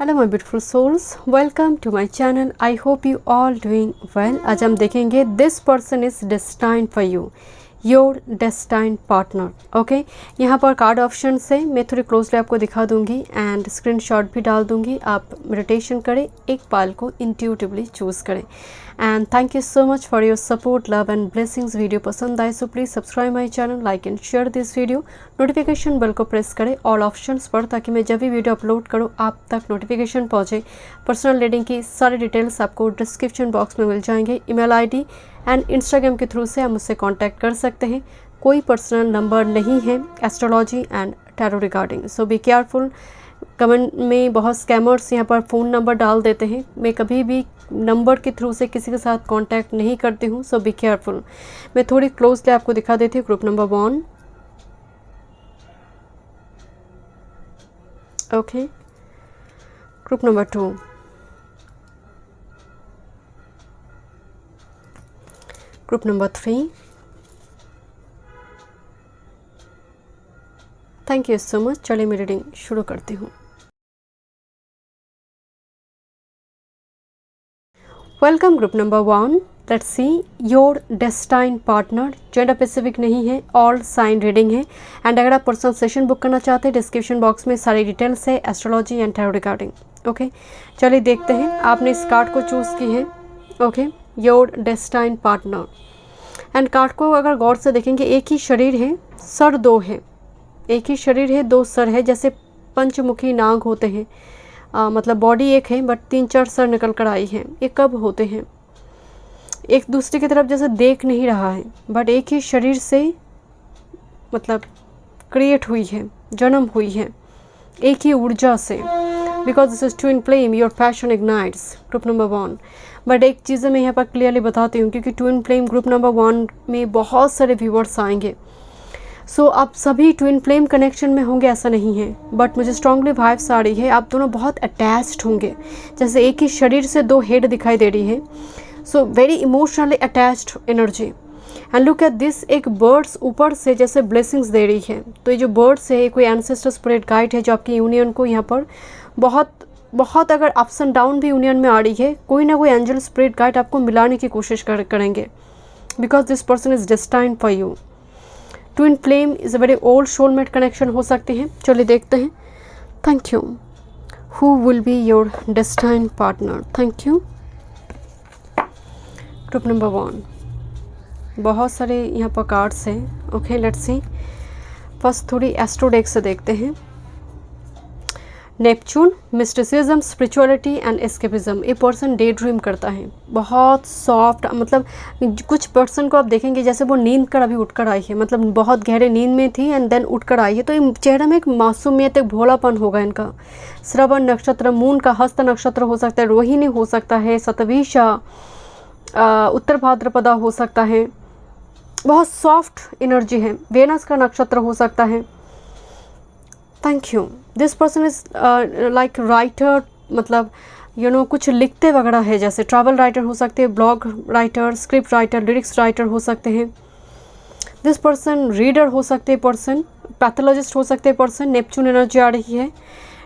Hello my beautiful souls, welcome to my channel. I hope you all doing well. आज हम देखेंगे this person is destined for you, your destined partner. Okay, यहाँ पर card option से मैं थोड़ी closely आपको दिखा दूंगी एंड स्क्रीनशॉट भी डाल दूंगी। आप मेडिटेशन करें, एक पाल को इंट्यूटिवली चूज़ करें। And thank you so much for your support, love and blessings. Video पसंद आए so please subscribe my channel, like and share this video. Notification bell को प्रेस करें ऑल ऑप्शंस पर, ताकि मैं जब भी वीडियो अपलोड करूँ आप तक नोटिफिकेशन पहुँचे। पर्सनल रीडिंग की सारी डिटेल्स आपको डिस्क्रिप्शन बॉक्स में मिल जाएंगे। ईमेल आईडी एंड इंस्टाग्राम के थ्रू से आप मुझसे कांटेक्ट कर सकते हैं। कोई पर्सनल नंबर नहीं है astrology and tarot regarding, so be careful. Comment में बहुत स्कैमर्स यहाँ पर फ़ोन नंबर डाल देते हैं। मैं कभी भी नंबर के थ्रू से किसी के साथ कांटेक्ट नहीं करती हूँ, सो बी केयरफुल। मैं थोड़ी क्लोजली आपको दिखा देती हूँ। Group number 1, okay, group number 2, group number 3। Thank you so much. चलिए मैं रीडिंग शुरू करती हूँ। Welcome group number 1। Let's see your destined partner. Gender specific नहीं है, ऑल साइन रीडिंग है। एंड अगर आप पर्सनल सेशन बुक करना चाहते हैं, डिस्क्रिप्शन बॉक्स में सारी डिटेल्स है astrology and tarot regarding. Okay, चलिए देखते हैं। आपने इस कार्ड को चूज़ की है, okay, your destined partner. And card को अगर गौर से देखेंगे, एक ही शरीर है, सर दो है। एक ही शरीर है, दो सर है, जैसे पंचमुखी नाग होते हैं। मतलब बॉडी एक है बट 3-4 सर निकल कर आई है। ये कब होते हैं? एक दूसरे की तरफ जैसे देख नहीं रहा है बट एक ही शरीर से मतलब क्रिएट हुई है, जन्म हुई है एक ही ऊर्जा से। Because this is twin flame, your passion ignites. Group number 1। But एक चीज़ मैं यहाँ पर क्लियरली बताती हूँ, क्योंकि ट्विन फ्लेम ग्रुप नंबर 1 में बहुत सारे व्यूअर्स आएंगे। सो आप सभी ट्विन फ्लेम कनेक्शन में होंगे ऐसा नहीं है, बट मुझे स्ट्रांगली वाइब्स आ रही है आप दोनों बहुत अटैच्ड होंगे। जैसे एक ही शरीर से दो हेड दिखाई दे रही है, so very emotionally attached energy. And look at this, एक बर्ड्स ऊपर से जैसे ब्लेसिंग्स दे रही है। तो ये जो बर्ड्स है कोई एंसेस्टर स्पिरिट गाइड है जो आपकी यूनियन को यहाँ पर बहुत अगर अप्स एंड डाउन भी यूनियन में आ रही है, कोई ना कोई एंजल स्पिरिट गाइड आपको मिलाने की कोशिश करेंगे। Because this person is destined for you. Twin flame is a very old soulmate connection हो सकते हैं। चलिए देखते हैं। Thank you. Who will be your destined partner? Thank you. Group number 1, बहुत सारे यहाँ पर कार्ड्स हैं। Okay, let's C. फर्स्ट थोड़ी एस्ट्रोडेक से देखते हैं। Neptune, mysticism, spirituality and escapism. ये पर्सन डे ड्रीम करता है, बहुत सॉफ्ट। मतलब कुछ पर्सन को आप देखेंगे जैसे वो नींद कर अभी उठकर आई है, मतलब बहुत गहरे नींद में थी एंड देन उठकर आई है। तो ये चेहरे में एक मासूमियत, एक भोलापन होगा इनका। श्रवण नक्षत्र, मून का हस्त नक्षत्र हो सकता है, रोहिणी हो सकता है, सतवीशा, उत्तर भाद्रपदा हो सकता है। बहुत सॉफ्ट एनर्जी है। वेनस का नक्षत्र हो सकता है। Thank you. This person is like writer, मतलब कुछ लिखते वगैरह है, जैसे ट्रैवल राइटर हो सकते हैं, blog writer, script writer, lyrics writer हो सकते हैं। दिस पर्सन रीडर हो सकते हैं, पर्सन पैथोलॉजिस्ट हो सकते हैं, पर्सन। नेपच्यून एनर्जी आ रही है।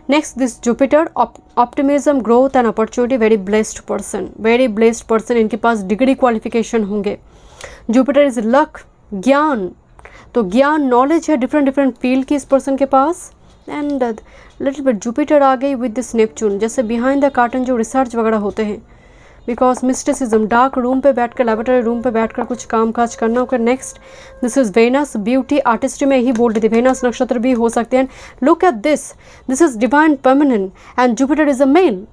Next this Jupiter, optimism, growth and opportunity. Very blessed person, very blessed person. इनके पास डिग्री क्वालिफिकेशन होंगे। जुपिटर इज लक, ज्ञान। तो ज्ञान, नॉलेज है डिफरेंट फील्ड की इस पर्सन के पास। एंड लिटिल बिट जुपिटर आ गई विद दिस नेपच्यून, जैसे बिहाइंड द कार्टन जो रिसर्च वगैरह होते हैं। बिकॉज मिस्टिसिज्म, डार्क रूम पे बैठकर, लेबोरेटरी रूम पे बैठकर कुछ काम काज करना होगा। Next this is Venus, beauty, artistry में ही बोल रही थी, वेनस नक्षत्र भी हो सकते हैं। Look at this, this is divine permanent and Jupiter is a male.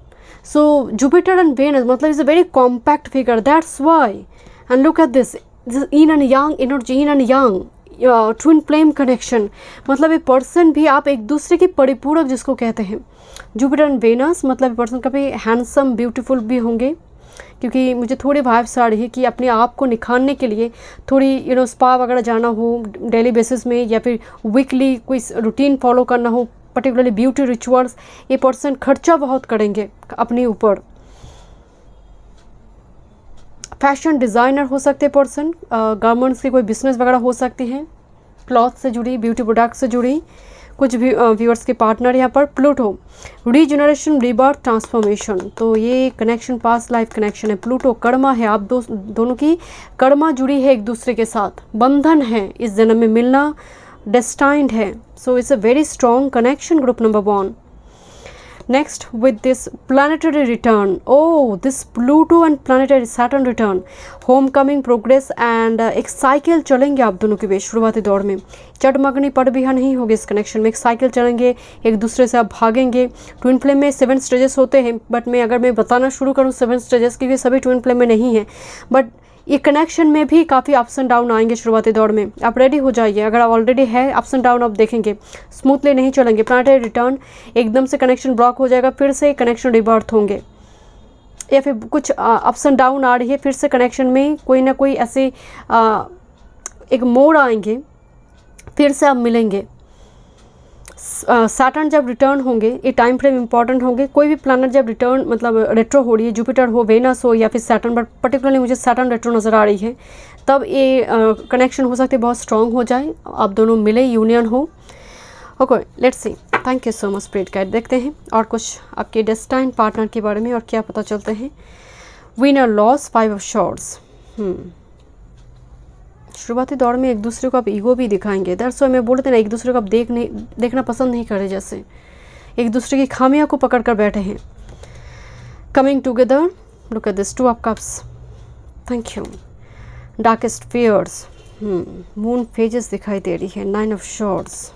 So Jupiter and Venus मतलब is a very compact figure, that's why. And look at this yin and yang energy, yin and yang, twin flame connection. मतलब ये person भी आप एक दूसरे की परिपूरक जिसको कहते हैं। जुपिटर एंड वेनस मतलब ये पर्सन कभी हैंडसम, ब्यूटीफुल भी होंगे, क्योंकि मुझे थोड़ी वाइब्स आ रही है कि अपने आप को निखारने के लिए थोड़ी स्पा वगैरह जाना हो डेली बेसिस में, या फिर वीकली कोई रूटीन फॉलो करना हो, पर्टिकुलरली ब्यूटी रिचुअल्स। ये पर्सन खर्चा बहुत करेंगे अपने ऊपर। फैशन डिज़ाइनर हो सकते पर्सन, गारमेंट्स की कोई बिजनेस वगैरह हो सकती है, क्लॉथ से जुड़ी, ब्यूटी प्रोडक्ट से जुड़ी। कुछ भी व्यूअर्स के पार्टनर यहाँ पर प्लूटो, रीजनरेशन, रीबर्थ, ट्रांसफॉर्मेशन। तो ये कनेक्शन पास्ट लाइफ कनेक्शन है। प्लूटो कर्मा है, आप दोनों की कर्मा जुड़ी है एक दूसरे के साथ, बंधन है, इस जन्म में मिलना डेस्टाइंड है। So it's a very strong connection, group number 1। Next, with this planetary return, oh, this Pluto and planetary Saturn return, homecoming, progress and एक साइकिल चलेंगे आप दोनों के बीच शुरुआती दौर में। चटमगनी पड़बिहा नहीं होगी इस कनेक्शन में, एक साइकिल चलेंगे, एक दूसरे से आप भागेंगे। ट्विन फ्लेम में 7 स्टेजेस होते हैं, बट मैं अगर मैं बताना शुरू करूँ 7 स्टेजेस की, सभी ट्विन फ्लेम में नहीं है, बट ये कनेक्शन में भी काफ़ी अप्स एंड डाउन आएंगे शुरुआती दौर में। आप रेडी हो जाइए, अगर आप ऑलरेडी है अप्स एंड डाउन आप देखेंगे, स्मूथली नहीं चलेंगे। प्लानेटरी रिटर्न, एकदम से कनेक्शन ब्लॉक हो जाएगा, फिर से कनेक्शन रिबर्थ होंगे, या फिर कुछ अप्स एंड डाउन आ रही है, फिर से कनेक्शन में कोई ना कोई ऐसे एक मोड़ आएंगे, फिर से आप मिलेंगे। सैटर्न जब रिटर्न होंगे, ये टाइम फ्रेम इंपॉर्टेंट होंगे। कोई भी प्लैनेट जब रिटर्न मतलब रेट्रो हो रही है, जुपिटर हो, वेनस हो या फिर सैटर्न, बट पर्टिकुलरली मुझे सैटर्न रेट्रो नज़र आ रही है, तब ये कनेक्शन हो सकते बहुत स्ट्रॉन्ग हो जाए, आप दोनों मिले, यूनियन हो। Okay, let's see. Thank you so much spirit guide. देखते हैं और कुछ आपके डेस्टाइन पार्टनर के बारे में और क्या पता चलते हैं। Winner loss, 5 of shorts. शुरुआती दौर में एक दूसरे को आप ईगो भी दिखाएंगे। दरअसल मैं बोलते ना, एक दूसरे को आप देखना पसंद नहीं करे, जैसे एक दूसरे की खामियां को पकड़ कर बैठे हैं। Coming together, look at this 2 of cups. Thank you. Darkest fears, moon phases दिखाई दे रही है। 9 of swords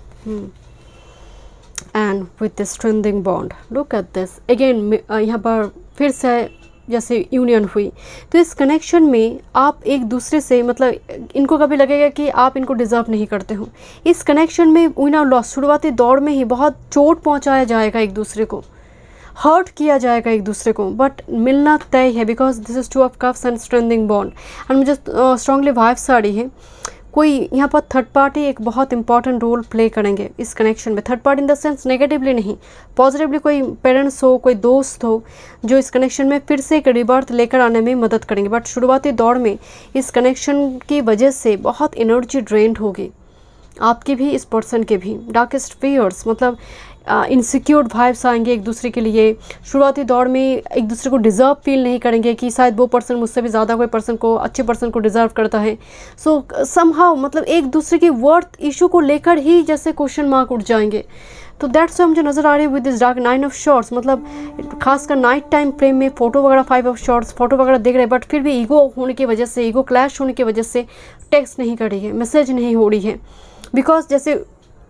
and with this strengthening bond. Look at this again, यहाँ पर फिर से जैसे यूनियन हुई, तो इस कनेक्शन में आप एक दूसरे से मतलब इनको कभी लगेगा कि आप इनको डिज़र्व नहीं करते हो। इस कनेक्शन में विनर लॉस, शुरुआती दौर में ही बहुत चोट पहुंचाया जाएगा, एक दूसरे को हर्ट किया जाएगा एक दूसरे को, बट मिलना तय है, because this is 2 of cups and strengthening bond. And मुझे स्ट्रांगली वाइब्स आ रही है, कोई यहाँ पर थर्ड पार्टी एक बहुत इंपॉर्टेंट रोल प्ले करेंगे इस कनेक्शन में। Third party in the sense negatively नहीं, पॉजिटिवली, कोई पेरेंट्स हो, कोई दोस्त हो, जो इस कनेक्शन में फिर से एक रिबर्थ लेकर आने में मदद करेंगे। बट शुरुआती दौर में इस कनेक्शन की वजह से बहुत एनर्जी ड्रेन्ड होगी, आपकी भी, इस पर्सन के भी। डार्केस्ट फियर्स मतलब इनसिक्योर वाइब्स आएंगे एक दूसरे के लिए। शुरुआती दौर में एक दूसरे को डिज़र्व फील नहीं करेंगे कि शायद वो पर्सन मुझसे भी ज़्यादा कोई पर्सन को, अच्छे पर्सन को डिज़र्व करता है। सो समहाउ मतलब एक दूसरे की वर्थ इशू को लेकर ही जैसे क्वेश्चन मार्क उठ जाएंगे। तो दैट्स मुझे नज़र आ रही है with this dark 9 of shorts. मतलब खासकर नाइट टाइम फ्रेम में फोटो वगैरह 5 ऑफ शॉर्ट्स, फोटो वगैरह देख रहे हैं, बट फिर भी ईगो होने की वजह से, ईगो क्लैश होने की वजह से टेक्स्ट नहीं कर रही है, मैसेज नहीं हो रही है, बिकॉज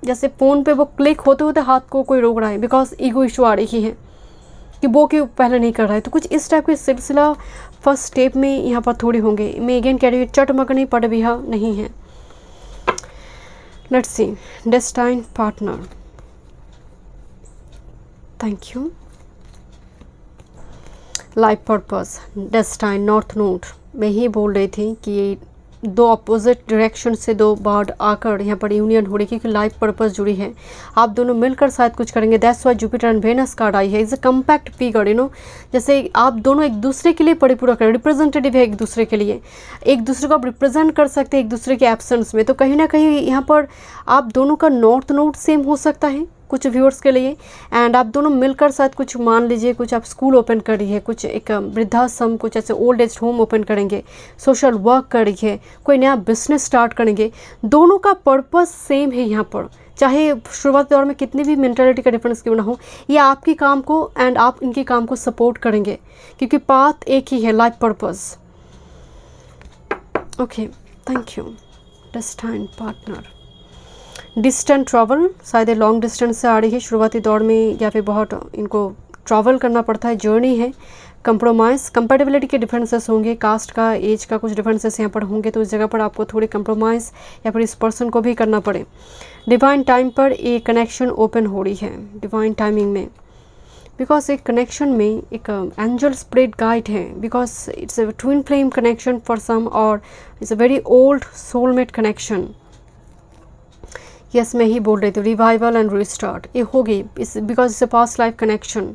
जैसे फ़ोन पे वो क्लिक होते होते हाथ को कोई रोक रहा है, बिकॉज ईगो इशू आ रही है कि वो क्यों पहले नहीं कर रहा है। तो कुछ इस टाइप के सिलसिला फर्स्ट स्टेप में यहाँ पर थोड़ी होंगे। मैं अगेन कह रही हूँ, चटमगनी पड़बिहा नहीं है। Let's see destined partner. Thank you. Life purpose, destined, north node. मैं ही बोल रही थी कि 2 अपोजिट डायरेक्शन से 2 बर्ड आकर यहाँ पर यूनियन हो रही है, क्योंकि लाइफ पर्पस जुड़ी है। आप दोनों मिलकर शायद कुछ करेंगे। That's why Jupiter and Venus card आई है। Is a compact figure, you know, जैसे आप दोनों एक दूसरे के लिए परिपूरक करें, रिप्रेजेंटेटिव है एक दूसरे के लिए, एक दूसरे को आप रिप्रेजेंट कर सकते हैं एक दूसरे के एब्सेंस में। तो कहीं ना कहीं यहाँ पर आप दोनों का नॉर्थ नोड सेम हो सकता है कुछ व्यूअर्स के लिए, एंड आप दोनों मिलकर शायद कुछ, मान लीजिए कुछ आप स्कूल ओपन कर रही है, कुछ एक वृद्धाश्रम, कुछ ऐसे ओल्ड एज होम ओपन करेंगे, सोशल वर्क कर रही है, कोई नया बिजनेस स्टार्ट करेंगे। दोनों का पर्पस सेम है यहाँ पर, चाहे शुरुआती दौर में कितनी भी मेंटालिटी का डिफरेंस क्यों ना हो, ये आपकी काम को एंड आप इनके काम को सपोर्ट करेंगे, क्योंकि पाथ एक ही है, life purpose. Okay, thank you. Destined partner, distant travel, शायद लॉन्ग डिस्टेंस से आ रही है शुरुआती दौर में, या फिर बहुत इनको ट्रैवल करना पड़ता है, जर्नी है। कंप्रोमाइज़, कंपेटेबिलिटी के डिफरेंसेस होंगे, कास्ट का, एज का कुछ डिफरेंसेस यहाँ पर होंगे, तो इस जगह पर आपको थोड़ी कंप्रोमाइज़ या फिर इस पर्सन को भी करना पड़े। डिवाइन टाइम पर एक कनेक्शन ओपन हो रही है, डिवाइन टाइमिंग में, बिकॉज एक कनेक्शन में एक एंजल स्पिरिट गाइड है, because it's a twin flame connection for some, और it's a very old soulmate connection. Yes, मैं ही बोल रही थी रिवाइवल एंड रिस्टार्ट ये होगी इस, because it's a past life connection.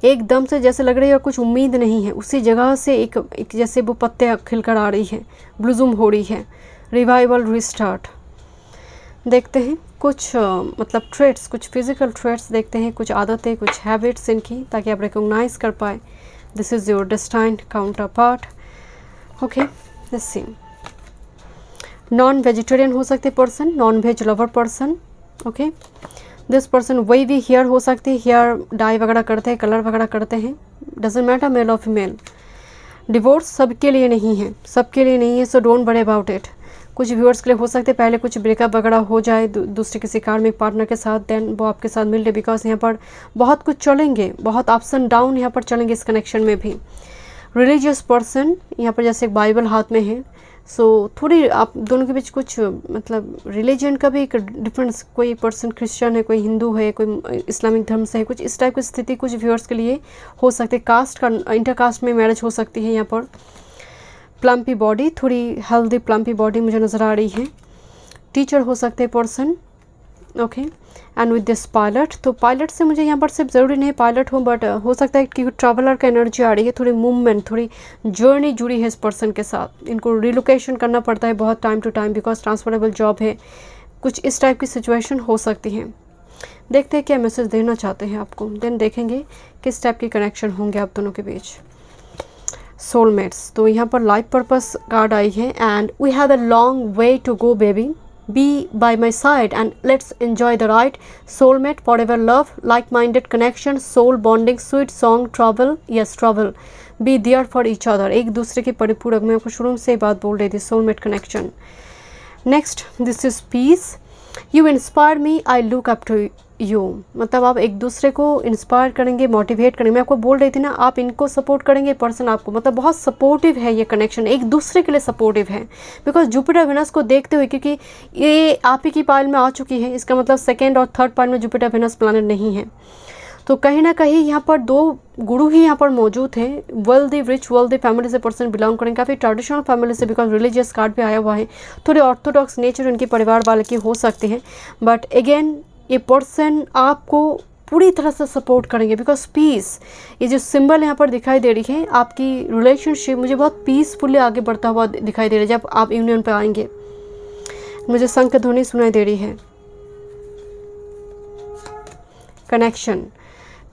एकदम से जैसे लग रही है कुछ उम्मीद नहीं है, उसी जगह से एक जैसे वो पत्ते खिलकर आ रही है, ब्लूजूम हो रही है। रिवाइवल रिस्टार्ट देखते हैं। कुछ मतलब ट्रेट्स, कुछ फिजिकल ट्रेट्स देखते हैं, कुछ आदतें, कुछ हैबिट्स इनकी, ताकि आप रिकॉग्नाइज कर पाए। This is your destined counterpart. Okay, let's see. Non vegetarian हो सकते person, non veg lover person. Okay, this person वही भी हेयर हो सकती है, हेयर डाई वगैरह करते हैं, कलर वगैरह करते हैं, डजेंट मैटर मेल और फीमेल। डिवोर्स सबके लिए नहीं है, सबके लिए नहीं है, so don't worry about it. कुछ व्यूअर्स के लिए हो सकते पहले कुछ ब्रेकअप वगैरह हो जाए दूसरे किसी कार्मिक पार्टनर के साथ, देन वो आपके साथ मिल रहे, बिकॉज यहाँ पर बहुत कुछ चलेंगे, बहुत अप्स एंड डाउन यहाँ पर चलेंगे इस कनेक्शन में भी। रिलीजियस पर्सन यहाँ पर जैसे एक बाइबल हाथ में है, सो थोड़ी आप दोनों के बीच कुछ मतलब रिलीजन का भी एक डिफरेंस, कोई पर्सन क्रिश्चियन है, कोई हिंदू है, कोई इस्लामिक धर्म से है, कुछ इस टाइप की स्थिति कुछ व्यूअर्स के लिए हो सकती है। कास्ट का, इंटरकास्ट में मैरिज हो सकती है। यहाँ पर प्लम्पी बॉडी, थोड़ी हेल्दी प्लम्पी बॉडी मुझे नज़र आ रही है। टीचर हो सकते हैं person. Okay, and with this pilot, तो पायलट से मुझे यहाँ पर सिर्फ ज़रूरी नहीं पायलट हो, बट हो सकता है कि ट्रैवलर का एनर्जी आ रही है, थोड़ी मूवमेंट, थोड़ी जर्नी जुड़ी है इस पर्सन के साथ। इनको रिलोकेशन करना पड़ता है बहुत time to time, because transferable job है, कुछ इस टाइप की सिचुएशन हो सकती है। देखते हैं क्या मैसेज देना चाहते हैं आपको, देन देखेंगे किस टाइप की कनेक्शन होंगे आप दोनों के बीच। सोलमेट्स, तो यहाँ पर लाइफ पर्पस कार्ड आई है, and we have a long way to go baby, be by my side and let's enjoy the ride. Soulmate, forever love, like-minded connection, soul bonding, sweet song, travel, yes travel, be there for each other. एक दूसरे के परिपूरक, मैं आपको शुरू से बात बोल रही थी, soulmate connection. Next, this is peace. You inspire me, I look up to you. मतलब आप एक दूसरे को इंस्पायर करेंगे, मोटिवेट करेंगे। मैं आपको बोल रही थी ना, आप इनको सपोर्ट करेंगे, पर्सन आपको, मतलब बहुत सपोर्टिव है ये कनेक्शन, एक दूसरे के लिए सपोर्टिव है। बिकॉज जुपिटर विनस को देखते हुए, क्योंकि ये आप ही की पाइल में आ चुकी है, इसका मतलब सेकेंड और थर्ड पाइल में जुपिटर विनस प्लानट नहीं है, तो कहीं ना कहीं यहाँ पर दो गुरु ही यहाँ पर मौजूद हैं। वेल्दी, रिच वेल्दी फैमिली से पर्सन बिलोंग करेंगे, काफ़ी ट्रेडिशनल फैमिली से, बिकॉज रिलीजियस कार्ड पे आया हुआ है। थोड़े ऑर्थोडॉक्स नेचर उनके परिवार वाले की हो सकते हैं, बट अगेन ये पर्सन आपको पूरी तरह से सपोर्ट करेंगे, बिकॉज पीस, ये जो सिंबल यहाँ पर दिखाई दे रही है, आपकी रिलेशनशिप मुझे बहुत पीसफुली आगे बढ़ता हुआ दिखाई दे रहा है। जब आप यूनियन पे आएंगे, मुझे शंख ध्वनि सुनाई दे रही है। Connection,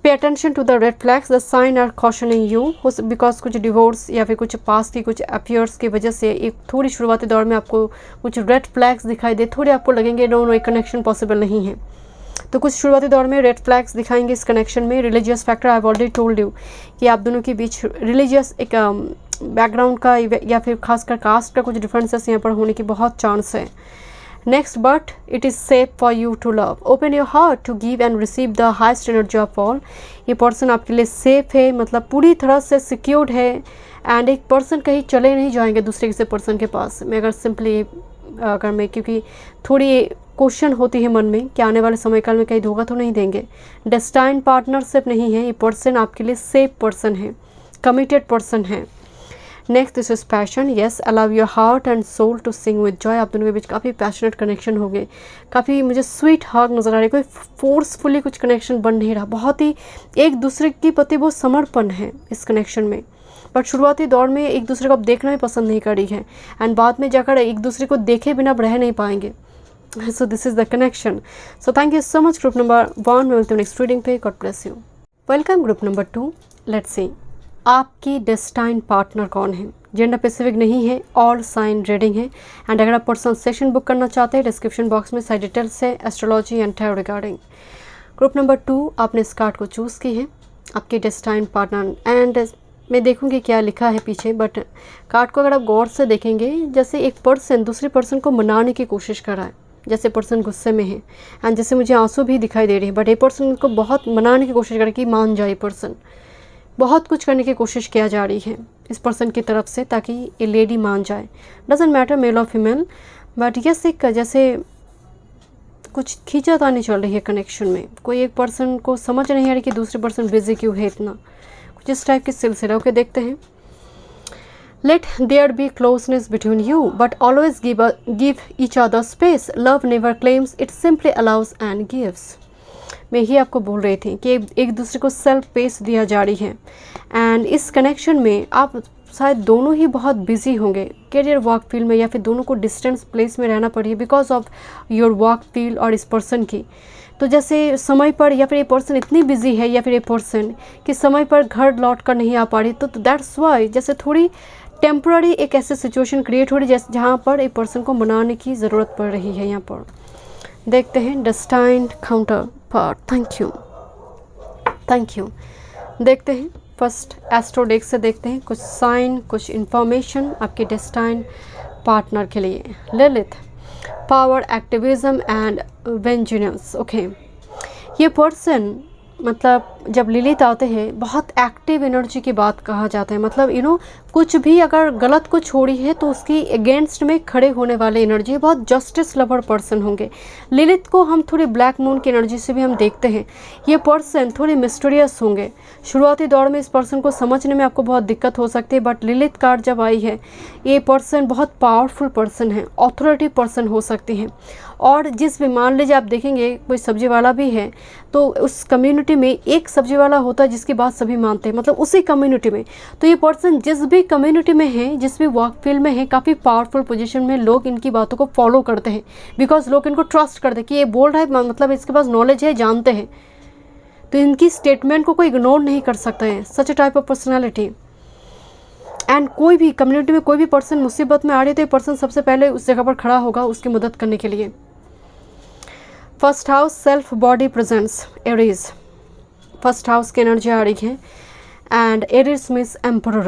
pay attention to the red flags, the sign are cautioning you, because कुछ डिवोर्स या फिर कुछ पास की कुछ अफेयर्स की वजह से एक थोड़ी शुरुआती दौर में आपको कुछ रेड फ्लैग्स दिखाई दे, थोड़े आपको लगेंगे नो नो, एक कनेक्शन पॉसिबल नहीं है, तो कुछ शुरुआती दौर में रेड फ्लैग्स दिखाएंगे इस कनेक्शन में। Religious factor, I have already told you कि आप दोनों के बीच रिलीजियस एक बैकग्राउंड का या फिर खासकर कास्ट का कुछ डिफरेंसेस यहाँ पर होने की बहुत चांस है। Next, but it is safe for you to love. Open your heart to give and receive the highest energy of all. ये पर्सन आपके लिए सेफ है, मतलब पूरी तरह से सिक्योर्ड है, एंड एक पर्सन कहीं चले नहीं जाएंगे दूसरे किसी पर्सन के पास। मैं अगर सिंपली अगर मैं, क्योंकि थोड़ी क्वेश्चन होती है मन में कि आने वाले समय काल में कहीं धोखा तो नहीं देंगे। डेस्टाइन पार्टनरशिप नहीं है, ये पर्सन आपके लिए सेफ पर्सन है, कमिटेड पर्सन है। Next, this is passion, yes, allow your heart and soul to sing with joy. आप दोनों के बीच काफ़ी पैशनेट कनेक्शन हो गए, काफ़ी मुझे स्वीट हार्ट नज़र आ रही है, कोई फोर्सफुली कुछ कनेक्शन बन नहीं रहा, बहुत ही एक दूसरे के प्रति वो समर्पण है इस कनेक्शन में। बट शुरुआती दौर में एक दूसरे को आप देखना ही पसंद नहीं करी है, एंड बाद में जाकर एक दूसरे को देखे बिना रह नहीं पाएंगे। So this is the connection. So thank you so much group number 1, मिलते हैं नेक्स्ट रीडिंग पे। God bless you. Welcome group number 2। Let's see आपकी डेस्टाइन पार्टनर कौन है। जेंडर स्पेसिफिक नहीं है, ऑल साइन रीडिंग है, एंड अगर आप पर्सनल सेशन बुक करना चाहते हैं, डिस्क्रिप्शन बॉक्स में सारी डिटेल्स है astrology and tarot regarding. Group number 2, आपने इस कार्ड को चूज़ की है, आपके डेस्टाइन पार्टनर, एंड मैं देखूंगी क्या लिखा है पीछे, बट कार्ड को अगर आप गौर से देखेंगे, जैसे एक पर्सन दूसरे पर्सन को मनाने की कोशिश कर रहा है, जैसे पर्सन गुस्से में है, एंड जैसे मुझे आंसू भी दिखाई दे रही है, बट ये पर्सन को बहुत मनाने की कोशिश कर रहा है कि मान जाए पर्सन, बहुत कुछ करने की कोशिश किया जा रही है इस पर्सन की तरफ से ताकि ये लेडी मान जाए। डजेंट मैटर मेल और फीमेल, बट यस एक जैसे कुछ खींचातानी चल रही है कनेक्शन में, कोई एक पर्सन को समझ नहीं आ रही कि दूसरे पर्सन बिजी क्यों है इतना, कुछ इस टाइप की सिलसिला। ओके, देखते हैं। Let there be closeness between you but always give each other space, love never claims, it simply allows and gives. मैं ही आपको बोल रही थी कि एक दूसरे को सेल्फ स्पेस दिया जा रही है, एंड इस कनेक्शन में आप शायद दोनों ही बहुत बिजी होंगे करियर वर्क फील्ड में, या फिर दोनों को डिस्टेंस प्लेस में रहना पड़े because of your work field और इस पर्सन की। तो जैसे समय पर, या फिर ये पर्सन इतनी बिजी है, या फिर ये पर्सन कि समय पर घर लौट कर नहीं आ पा रही, तो दैट्स वाई जैसे थोड़ी टेम्प्ररी एक ऐसे सिचुएशन क्रिएट हो रही है जैसे जहाँ पर एक पर्सन को मनाने की ज़रूरत पड़ रही है। यहाँ पर देखते हैं destined counter part. Thank you. देखते हैं फर्स्ट एस्ट्रो डेक से, देखते हैं कुछ साइन, कुछ इन्फॉर्मेशन आपके डेस्टाइन पार्टनर के लिए। Lilith, power, activism and vengeance. Okay, ये पर्सन मतलब जब लिलिथ आते हैं बहुत एक्टिव एनर्जी की बात कहा जाता है, मतलब कुछ भी अगर गलत कुछ हो रही है तो उसकी अगेंस्ट में खड़े होने वाले एनर्जी, बहुत जस्टिस लवर पर्सन होंगे। लिलिथ को हम थोड़ी ब्लैक मून की एनर्जी से भी हम देखते हैं। ये पर्सन थोड़े मिस्टीरियस होंगे। शुरुआती दौर में इस पर्सन को समझने में आपको बहुत दिक्कत हो सकती है, बट लिलिथ कार्ड जब आई है, ये पर्सन बहुत पावरफुल पर्सन है, ऑथोरिटी पर्सन हो सकती हैं। और जिस भी, मान लीजिए आप देखेंगे कोई सब्जी वाला भी है तो उस कम्युनिटी में एक सब्जी वाला होता है जिसकी बात सभी मानते हैं, मतलब उसी कम्युनिटी में। तो ये पर्सन जिस भी कम्युनिटी में है, जिस भी वर्क फील्ड में है, काफ़ी पावरफुल पोजीशन में, लोग इनकी बातों को फॉलो करते हैं बिकॉज लोग इनको ट्रस्ट करते हैं कि ये बोल रहा है, मतलब इसके पास नॉलेज है, जानते हैं, तो इनकी स्टेटमेंट को कोई इग्नोर नहीं कर सकता है। सच ए टाइप ऑफ पर्सनैलिटी। एंड कोई भी कम्युनिटी में कोई भी पर्सन मुसीबत में आ रही है तो ये पर्सन सबसे पहले उस जगह पर खड़ा होगा उसकी मदद करने के लिए। First house self body presence, Aries, first house की एनर्जी आ रही है। And Aries means emperor,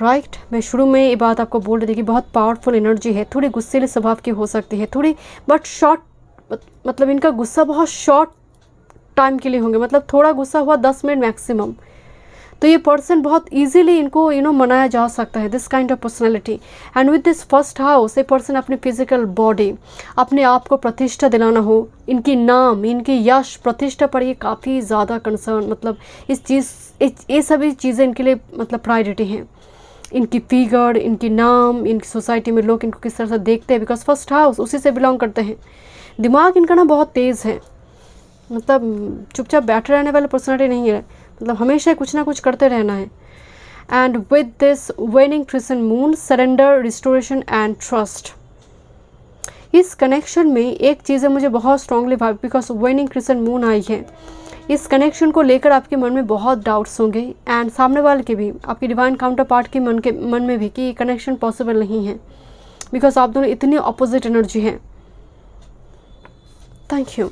right. मैं शुरू में ये बात आपको बोल रही थी कि बहुत पावरफुल एनर्जी है, थोड़ी गुस्सेले स्वभाव की हो सकती है, थोड़ी बट शॉर्ट, मतलब इनका गुस्सा बहुत शॉर्ट टाइम के लिए होंगे, मतलब थोड़ा गुस्सा हुआ 10 मिनट मैक्सिमम। तो ये पर्सन बहुत इजीली इनको मनाया जा सकता है, this kind of personality. And with this first house ये पर्सन अपनी फिजिकल बॉडी, अपने आप को प्रतिष्ठा दिलाना हो, इनकी नाम, इनकी यश, प्रतिष्ठा पर ये काफ़ी ज़्यादा कंसर्न, मतलब इस चीज़, ये सभी चीज़ें इनके लिए मतलब प्रायोरिटी हैं। इनकी फिगर, इनकी नाम, इनकी सोसाइटी में लोग इनको किस तरह से देखते हैं, बिकॉज फर्स्ट हाउस उसी से बिलोंग करते हैं। दिमाग इनका ना बहुत तेज़ है, मतलब चुपचाप बैठे रहने वाले पर्सनैलिटी नहीं है, मतलब हमेशा कुछ ना कुछ करते रहना है। And with this वेनिंग crescent moon, surrender, restoration and trust. इस कनेक्शन में एक चीज़ है मुझे बहुत स्ट्रांगली भाव, बिकॉज वेनिंग क्रिसेंट मून आई है, इस कनेक्शन को लेकर आपके मन में बहुत डाउट्स होंगे एंड सामने वाले के भी, आपकी डिवाइन काउंटर पार्ट के मन में भी, कि ये कनेक्शन पॉसिबल नहीं है बिकॉज आप दोनों इतनी अपोजिट एनर्जी हैं। Thank you.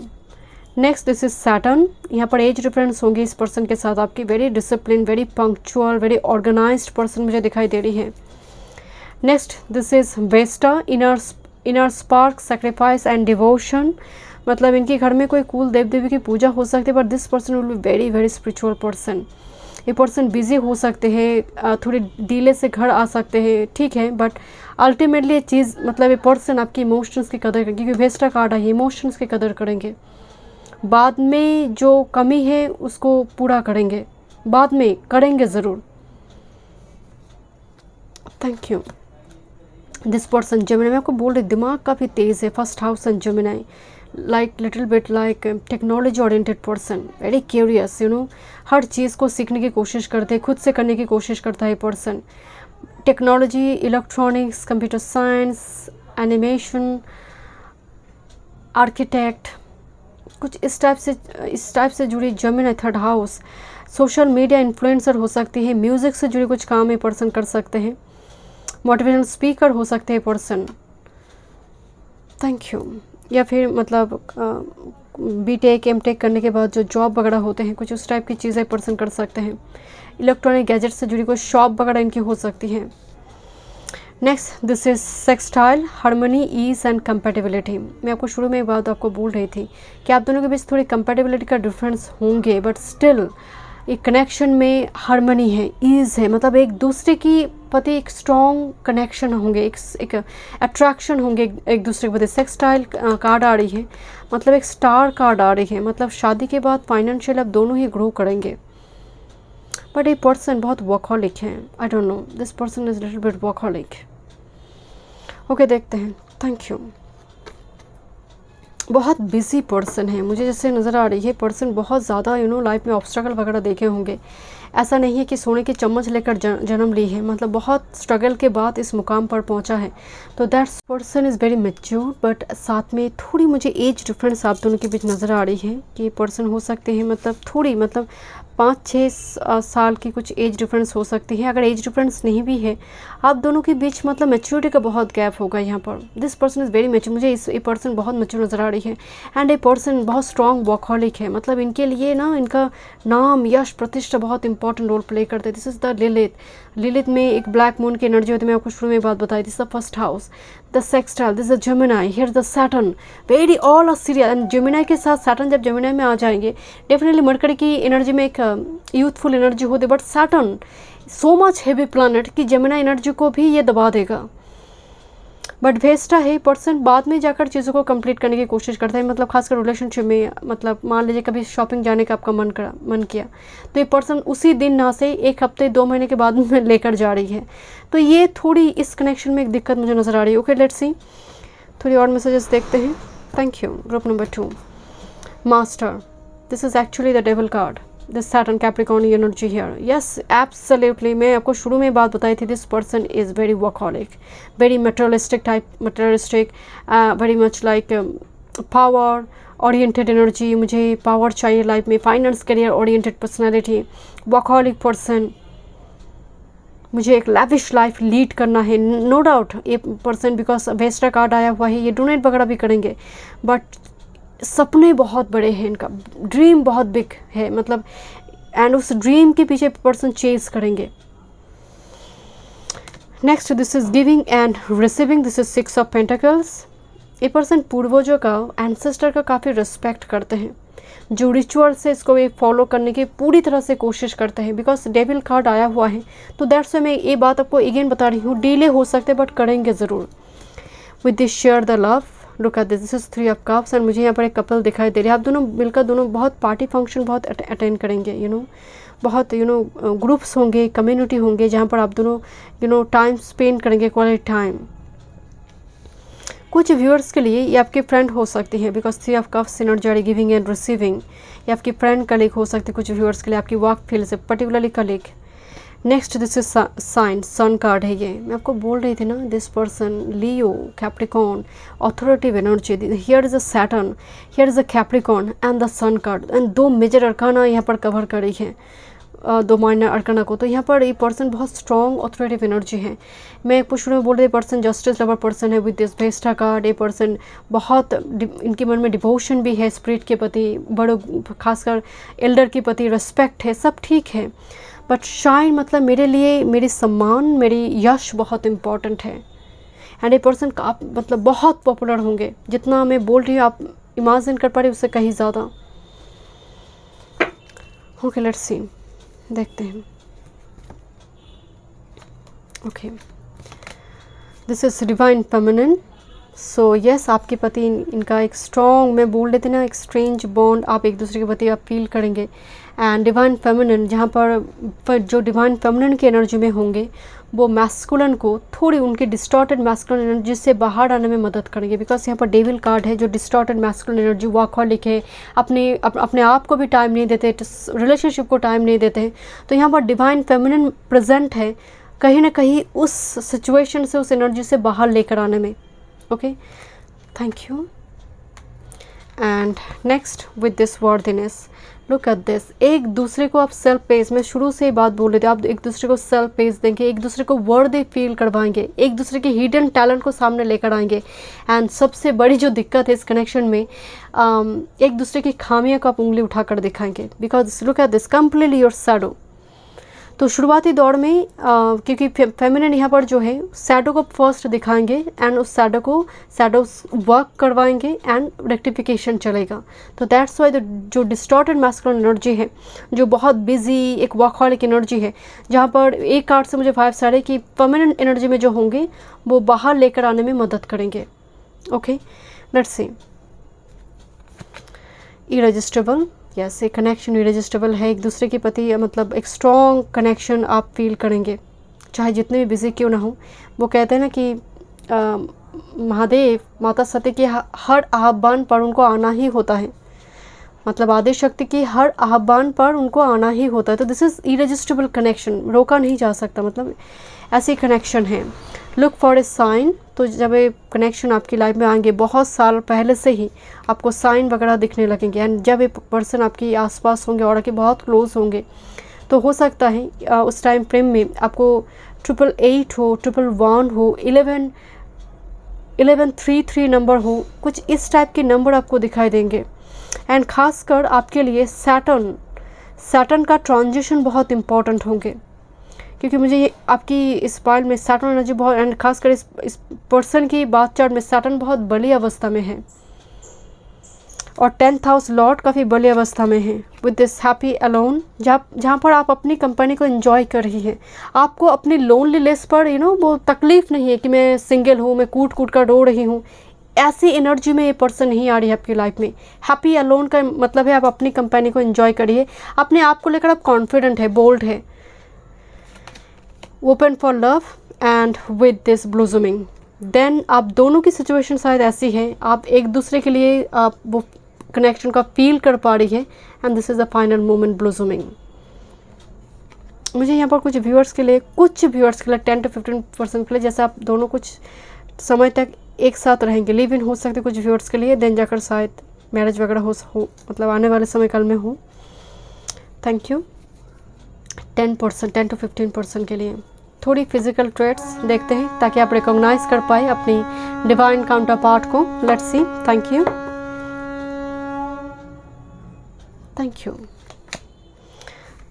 Next this is Saturn. यहाँ पर एज डिफरेंस होंगी इस पर्सन के साथ आपकी। Very discipline, very punctual, very organised person मुझे दिखाई दे रही है। Next this is Vesta, inner spark, sacrifice and devotion. मतलब इनके घर में कोई कुल देव देवी की पूजा हो सकती है, but this person will be very very spiritual person. ये पर्सन बिजी हो सकते हैं, थोड़ी डिले से घर आ सकते हैं, ठीक है, बट अल्टीमेटली ये चीज़, मतलब ये पर्सन आपकी इमोशंस की कदर करेंगे, क्योंकि वेस्टा कार्ड है, इमोशंस की कदर करेंगे। बाद में जो कमी है उसको पूरा करेंगे, बाद में करेंगे ज़रूर। Thank you. This person Gemini, मैं आपको बोल रही, दिमाग काफ़ी तेज़ है, first house and Gemini, like little bit like technology oriented person, very curious, हर चीज़ को सीखने की कोशिश करते हैं, खुद से करने की कोशिश करता है person. Technology, electronics, computer science, animation, architect, कुछ इस टाइप से जुड़ी Gemini third house. Social media influencer हो सकती है, म्यूज़िक से जुड़े कुछ काम ये पर्सन कर सकते हैं, मोटिवेशनल स्पीकर हो सकते हैं पर्सन। Thank you. या फिर मतलब बीटेक एमटेक करने के बाद जो जॉब वगैरह होते हैं, कुछ उस टाइप की चीज़ें पर्सन कर सकते हैं। इलेक्ट्रॉनिक गैजेट से जुड़ी कोई शॉप वगैरह इनकी हो सकती है। Next this is sextile, harmony, ease and compatibility. मैं आपको शुरू में एक बात आपको बोल रही थी कि आप दोनों के बीच थोड़ी कंपैटिबिलिटी का डिफरेंस होंगे, बट स्टिल एक कनेक्शन में हार्मनी है, ईज है, मतलब एक दूसरे की प्रति एक स्ट्रॉन्ग कनेक्शन होंगे, एक अट्रैक्शन होंगे एक दूसरे के प्रति। सेक्सटाइल कार्ड आ रही है, मतलब एक स्टार कार्ड आ रही है, मतलब शादी के बाद फाइनेंशियल आप दोनों ही ग्रो करेंगे। बट ये पर्सन बहुत वर्कहॉलिक है, आई don't no, this person is little bit workaholic. Okay, देखते हैं। Thank you. बहुत बिजी पर्सन है, मुझे जैसे नज़र आ रही है पर्सन बहुत ज़्यादा लाइफ में ऑब्स्टेकल वगैरह देखे होंगे। ऐसा नहीं है कि सोने की चम्मच लेकर जन्म ली है, मतलब बहुत स्ट्रगल के बाद इस मुकाम पर पहुंचा है। तो that's person is very mature, but साथ में थोड़ी मुझे एज डिफरेंस आप दोनों के बीच नज़र आ रही है कि पर्सन हो सकते हैं मतलब थोड़ी मतलब 5-6 साल की कुछ एज डिफरेंस हो सकती है। अगर एज डिफरेंस नहीं भी है आप दोनों के बीच मतलब मैच्योरिटी का बहुत गैप होगा यहाँ पर। This person is very mature, मुझे ये पर्सन बहुत मैच्योर नज़र आ रही है। एंड ये पर्सन बहुत स्ट्रॉन्ग वर्कहॉलिक है, मतलब इनके लिए ना इनका नाम यश प्रतिष्ठा बहुत इंपॉर्टेंट रोल प्ले करते हैं। दिस इज़ द लिलिथ में एक ब्लैक मून की एनर्जी होती है, मैं आपको शुरू में बात बताई। This the first house, the sextile, this the Gemini, here the Saturn, very all are serious. And Gemini के साथ सैटर्न जब जेमिनाई में आ जाएंगे डेफिनेटली मरकरी की एनर्जी में एक यूथफुल एनर्जी होती है, but Saturn so much heavy planet कि जेमिनाई एनर्जी को भी ये दबा देगा। बट वेस्टा है पर्सन बाद में जाकर चीज़ों को कंप्लीट करने की कोशिश करता है, मतलब खासकर रिलेशनशिप में। मतलब मान लीजिए कभी शॉपिंग जाने का आपका मन किया तो ये पर्सन उसी दिन ना से 1 हफ्ते 2 महीने के बाद में लेकर जा रही है। तो ये थोड़ी इस कनेक्शन में एक दिक्कत मुझे नज़र आ रही है। ओके लेट्स सी, थोड़ी और मैसेजेस देखते हैं। Thank you. Group number 2 master, this is actually the devil card, this Saturn Capricorn energy here. Yes, absolutely. मैं आपको शुरू में बात बताई थी, this person is very workaholic, very materialistic type, very much like power oriented energy. मुझे power चाहिए life में, finance career oriented personality, workaholic person. मुझे एक लैविश लाइफ लीड करना है, नो डाउट। ये पर्सन बिकॉज वेस्टा कार्ड आया हुआ है, ये डोनेट वगैरह भी करेंगे, बट सपने बहुत बड़े हैं, इनका ड्रीम बहुत बिग है, मतलब एंड उस ड्रीम के पीछे पर्सन चेज करेंगे। Next, this is giving and receiving, this is 6 of pentacles. ये पर्सन पूर्वजों का, एंसेस्टर का काफ़ी रिस्पेक्ट करते हैं, जो रिचुअल्स है इसको वे फॉलो करने की पूरी तरह से कोशिश करते हैं। बिकॉज डेविल कार्ड आया हुआ है तो दैट्स मैं ये बात आपको अगेन बता रही हूँ, डिले हो सकते बट करेंगे ज़रूर। With this share the love, look at this is 3 of cups. And मुझे यहाँ पर एक कपल दिखाई दे रहे हैं, आप दोनों मिलकर दोनों बहुत पार्टी फंक्शन बहुत अटेंड करेंगे, बहुत ग्रुप्स होंगे, कम्युनिटी होंगे जहाँ पर आप दोनों टाइम स्पेंड करेंगे, क्वालिटी टाइम। कुछ व्यूअर्स के लिए ये आपके फ्रेंड हो सकती है, because 3 of cups energy giving and receiving, ये आपकी फ्रेंड कलीग हो सकती है कुछ व्यूअर्स के लिए, आपकी वर्क फील्ड से particularly colleague. Next, this is sign, sun card है ये, मैं आपको बोल रही थी ना, this person Leo, Capricorn, authoritative energy. Here is a Saturn, here is a Capricorn and the sun card. And 2 major arcana यहाँ पर कवर कर रही है, 2 माइनर अरकाना को। तो यहाँ पर ये पर्सन बहुत स्ट्रॉन्ग ऑथोरिटिव एनर्जी है। मैं एक शुरू में बोल रही पर्सन जस्टिस लवर पर्सन है विद दिस वेस्टा कार्ड। ये पर्सन बहुत इनके मन में डिवोशन भी है स्पिरिट के प्रति, बड़े खासकर एल्डर के प्रति रिस्पेक्ट है, सब ठीक है। बट शाइन मतलब मेरे लिए मेरी सम्मान, मेरी यश बहुत इम्पॉर्टेंट है। एंड ये पर्सन का मतलब बहुत पॉपुलर होंगे, जितना मैं बोल रही हूँ आप इमेजिन कर पा रहे उससे कहीं ज़्यादा। ओके लेट्स सी, देखते हैं। Okay, this is divine feminine. So yes, आपके पति इनका एक स्ट्रॉन्ग, मैं बोल रही थी ना, एक स्ट्रेंज बॉन्ड आप एक दूसरे के प्रति आप फील करेंगे। एंड डिवाइन फेमिनिन, जहाँ पर जो डिवाइन फेमिनिन की एनर्जी में होंगे वो मैस्कुलिन को थोड़ी उनकी डिस्टॉर्टेड मैस्कुलिन एनर्जी से बाहर आने में मदद करेंगे। बिकॉज यहाँ पर डेविल कार्ड है, जो डिस्टॉर्टेड मैस्कुलिन एनर्जी, वर्कहॉलिक है, अपने आप को भी टाइम नहीं देते, रिलेशनशिप को टाइम नहीं देते हैं। तो यहाँ पर डिवाइन फेमिनिन प्रेजेंट है कहीं ना कहीं उस सिचुएशन से, उस एनर्जी से बाहर लेकर आने में। Okay, thank you. And next, with this worthiness, look at this, एक दूसरे को आप सेल्फ पेस, मैं शुरू से ही बात बोल रहे थे, आप एक दूसरे को सेल्फ पेस देंगे, एक दूसरे को वर्दी फील करवाएंगे, एक दूसरे के हिडन टैलेंट को सामने लेकर आएंगे। एंड सबसे बड़ी जो दिक्कत है इस कनेक्शन में, एक दूसरे की खामियों को आप उंगली उठाकर दिखाएंगे। Because look at this, completely your shadow. तो शुरुआती दौर में क्योंकि फेमिनिन यहाँ पर जो है शैडो को फर्स्ट दिखाएंगे एंड उस शैडो वर्क करवाएंगे एंड रेक्टिफिकेशन चलेगा। तो दैट्स वाई जो डिस्टॉर्टेड मैस्कुलिन एनर्जी है, जो बहुत बिजी एक वर्कहॉलिक एनर्जी है, जहाँ पर एक कार्ड से मुझे 5 स्टार है कि फेमिनिन एनर्जी में जो होंगे वो बाहर लेकर आने में मदद करेंगे। ओके लेट्स सी, इररेजिस्टिबल, यस, एक कनेक्शन इररेजिस्टिबल है, एक दूसरे के प्रति मतलब एक स्ट्रॉन्ग कनेक्शन आप फील करेंगे, चाहे जितने भी बिजी क्यों ना हो। वो कहते हैं ना कि महादेव माता सती के हर आह्वान पर उनको आना ही होता है, मतलब आदि शक्ति की हर आह्वान पर उनको आना ही होता है। तो दिस इज़ इरेजिस्टिबल कनेक्शन, रोका नहीं जा सकता, मतलब ऐसी कनेक्शन है। लुक फॉर ए साइन, तो जब ये कनेक्शन आपकी लाइफ में आएंगे बहुत साल पहले से ही आपको साइन वगैरह दिखने लगेंगे, एंड जब ये पर्सन आपके आसपास होंगे और आपके बहुत क्लोज होंगे तो हो सकता है उस टाइम फ्रेम में आपको 888 हो, 111 हो, 1133 नंबर हो, कुछ इस टाइप के नंबर आपको दिखाई देंगे। एंड ख़ासकर आपके लिए सैटर्न का ट्रांजिशन बहुत इम्पॉर्टेंट होंगे, क्योंकि मुझे ये आपकी इस पाइल में सैटर्न एनर्जी बहुत, एंड खासकर इस पर्सन की बात चार्ट में सैटर्न बहुत बड़ी अवस्था में है और 10th हाउस लॉर्ड काफ़ी बड़ी अवस्था में है विद दिस हैप्पी अलोन, जहाँ पर आप अपनी कंपनी को एंजॉय कर रही हैं। आपको अपनी लोनलीनेस पर वो तकलीफ़ नहीं है कि मैं सिंगल हूँ, मैं कूट कर रो रही हूँ। ऐसी एनर्जी में ये पर्सन नहीं आ रही है आपकी लाइफ में। हैप्पी अलोन का मतलब है आप अपनी कंपनी को एंजॉय करिए, अपने आप को लेकर आप कॉन्फिडेंट है, बोल्ड है, open for love and with this blossoming. Then आप दोनों की सिचुएशन शायद ऐसी है, आप एक दूसरे के लिए आप वो कनेक्शन का फील कर पा रही है, and this is the final moment blossoming. मुझे यहाँ पर कुछ व्यूअर्स के लिए 10 to 15% के लिए, जैसे आप दोनों कुछ समय तक एक साथ रहेंगे, लिव इन हो सकते कुछ व्यूअर्स के लिए, देन जाकर शायद मैरिज वगैरह हो मतलब आने वाले समय काल में हो। Thank you. 10 to 15% के लिए थोड़ी फिजिकल ट्रेट्स देखते हैं ताकि आप रिकॉग्नाइज कर पाए अपनी डिवाइन काउंटर पार्ट को। Let's see. Thank you, thank you.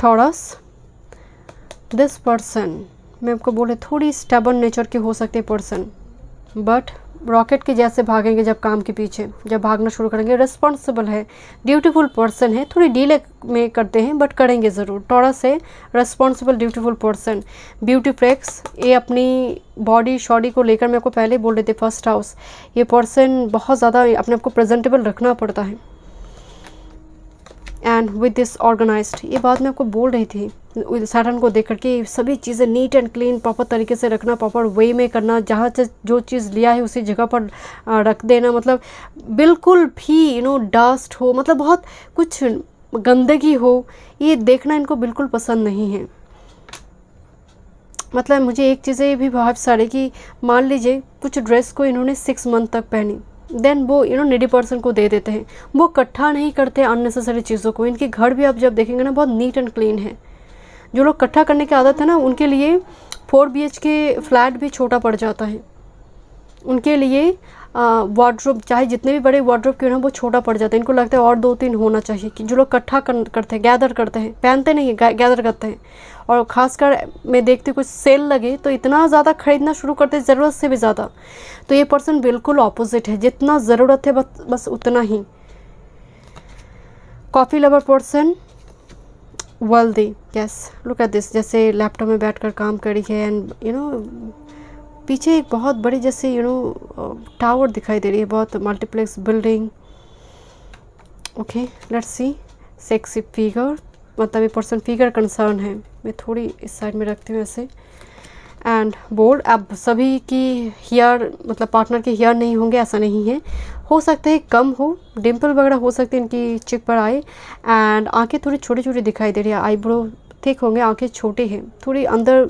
Taurus, this person, मैं आपको बोले थोड़ी स्टबर्न नेचर के हो सकते पर्सन, बट रॉकेट के जैसे भागेंगे जब काम के पीछे, जब भागना शुरू करेंगे। रिस्पॉन्सिबल है, ड्यूटीफुल पर्सन है, थोड़ी डीले में करते हैं बट करेंगे ज़रूर। टॉरस है responsible dutiful person. Beauty flex, ये अपनी बॉडी शॉडी को लेकर मैं आपको पहले बोल रहे थे, फर्स्ट हाउस, ये पर्सन बहुत ज़्यादा अपने आप को प्रेजेंटेबल रखना पड़ता है। एंड विद दिस ऑर्गेनाइज्ड, ये बात मैं आपको बोल रही थी सैटर्न को देख करके, सभी चीज़ें नीट एंड क्लीन प्रॉपर तरीके से रखना, प्रॉपर वे में करना, जहाँ से जो चीज़ लिया है उसी जगह पर रख देना, मतलब बिल्कुल भी डस्ट हो, मतलब बहुत कुछ गंदगी हो, ये देखना इनको बिल्कुल पसंद नहीं है। मतलब मुझे एक चीज़ें भी बहुत सारी कि मान लीजिए कुछ ड्रेस को इन्होंने 6 मंथ तक पहनी, देन वो नीडी पर्सन को दे देते हैं, वो इकट्ठा नहीं करते अननेसेसरी चीज़ों को। इनके घर भी आप जब देखेंगे ना बहुत नीट एंड क्लीन है। जो लोग इकट्ठा करने की आदत है ना, उनके लिए 4 BHK फ्लैट भी छोटा पड़ जाता है। उनके लिए वार्डरोब चाहे जितने भी बड़े वार्डरोब क्यों ना वो छोटा पड़ जाता है। इनको लगता है और 2-3 होना चाहिए। कि जो लोग इकट्ठा करते हैं, गैदर करते हैं, पहनते नहीं है, गैदर करते हैं। और ख़ासकर मैं देखती हूँ कुछ सेल लगे तो इतना ज़्यादा ख़रीदना शुरू करते हैं, ज़रूरत से भी ज़्यादा। तो ये पर्सन बिल्कुल ऑपोजिट है, जितना ज़रूरत है बस उतना ही। Coffee lover person, wealthy, yes, look at this, जैसे लैपटॉप में बैठकर काम करी है, एंड पीछे एक बहुत बड़ी जैसे टावर दिखाई दे रही है, बहुत multiplex building. Okay, let's C. Sexy figure, मतलब ये पर्सन फिगर कंसर्न है। मैं थोड़ी इस साइड में रखती हूँ ऐसे। एंड बोल्ड, अब सभी की हेयर मतलब पार्टनर के हेयर नहीं होंगे ऐसा नहीं है, हो सकता है कम हो, डिम्पल वगैरह हो सकते हैं इनकी चिक पर आए। एंड आंखें थोड़ी छोटी छोटी दिखाई दे रही है, आईब्रो थिक होंगे, आंखें छोटी हैं, थोड़ी अंदर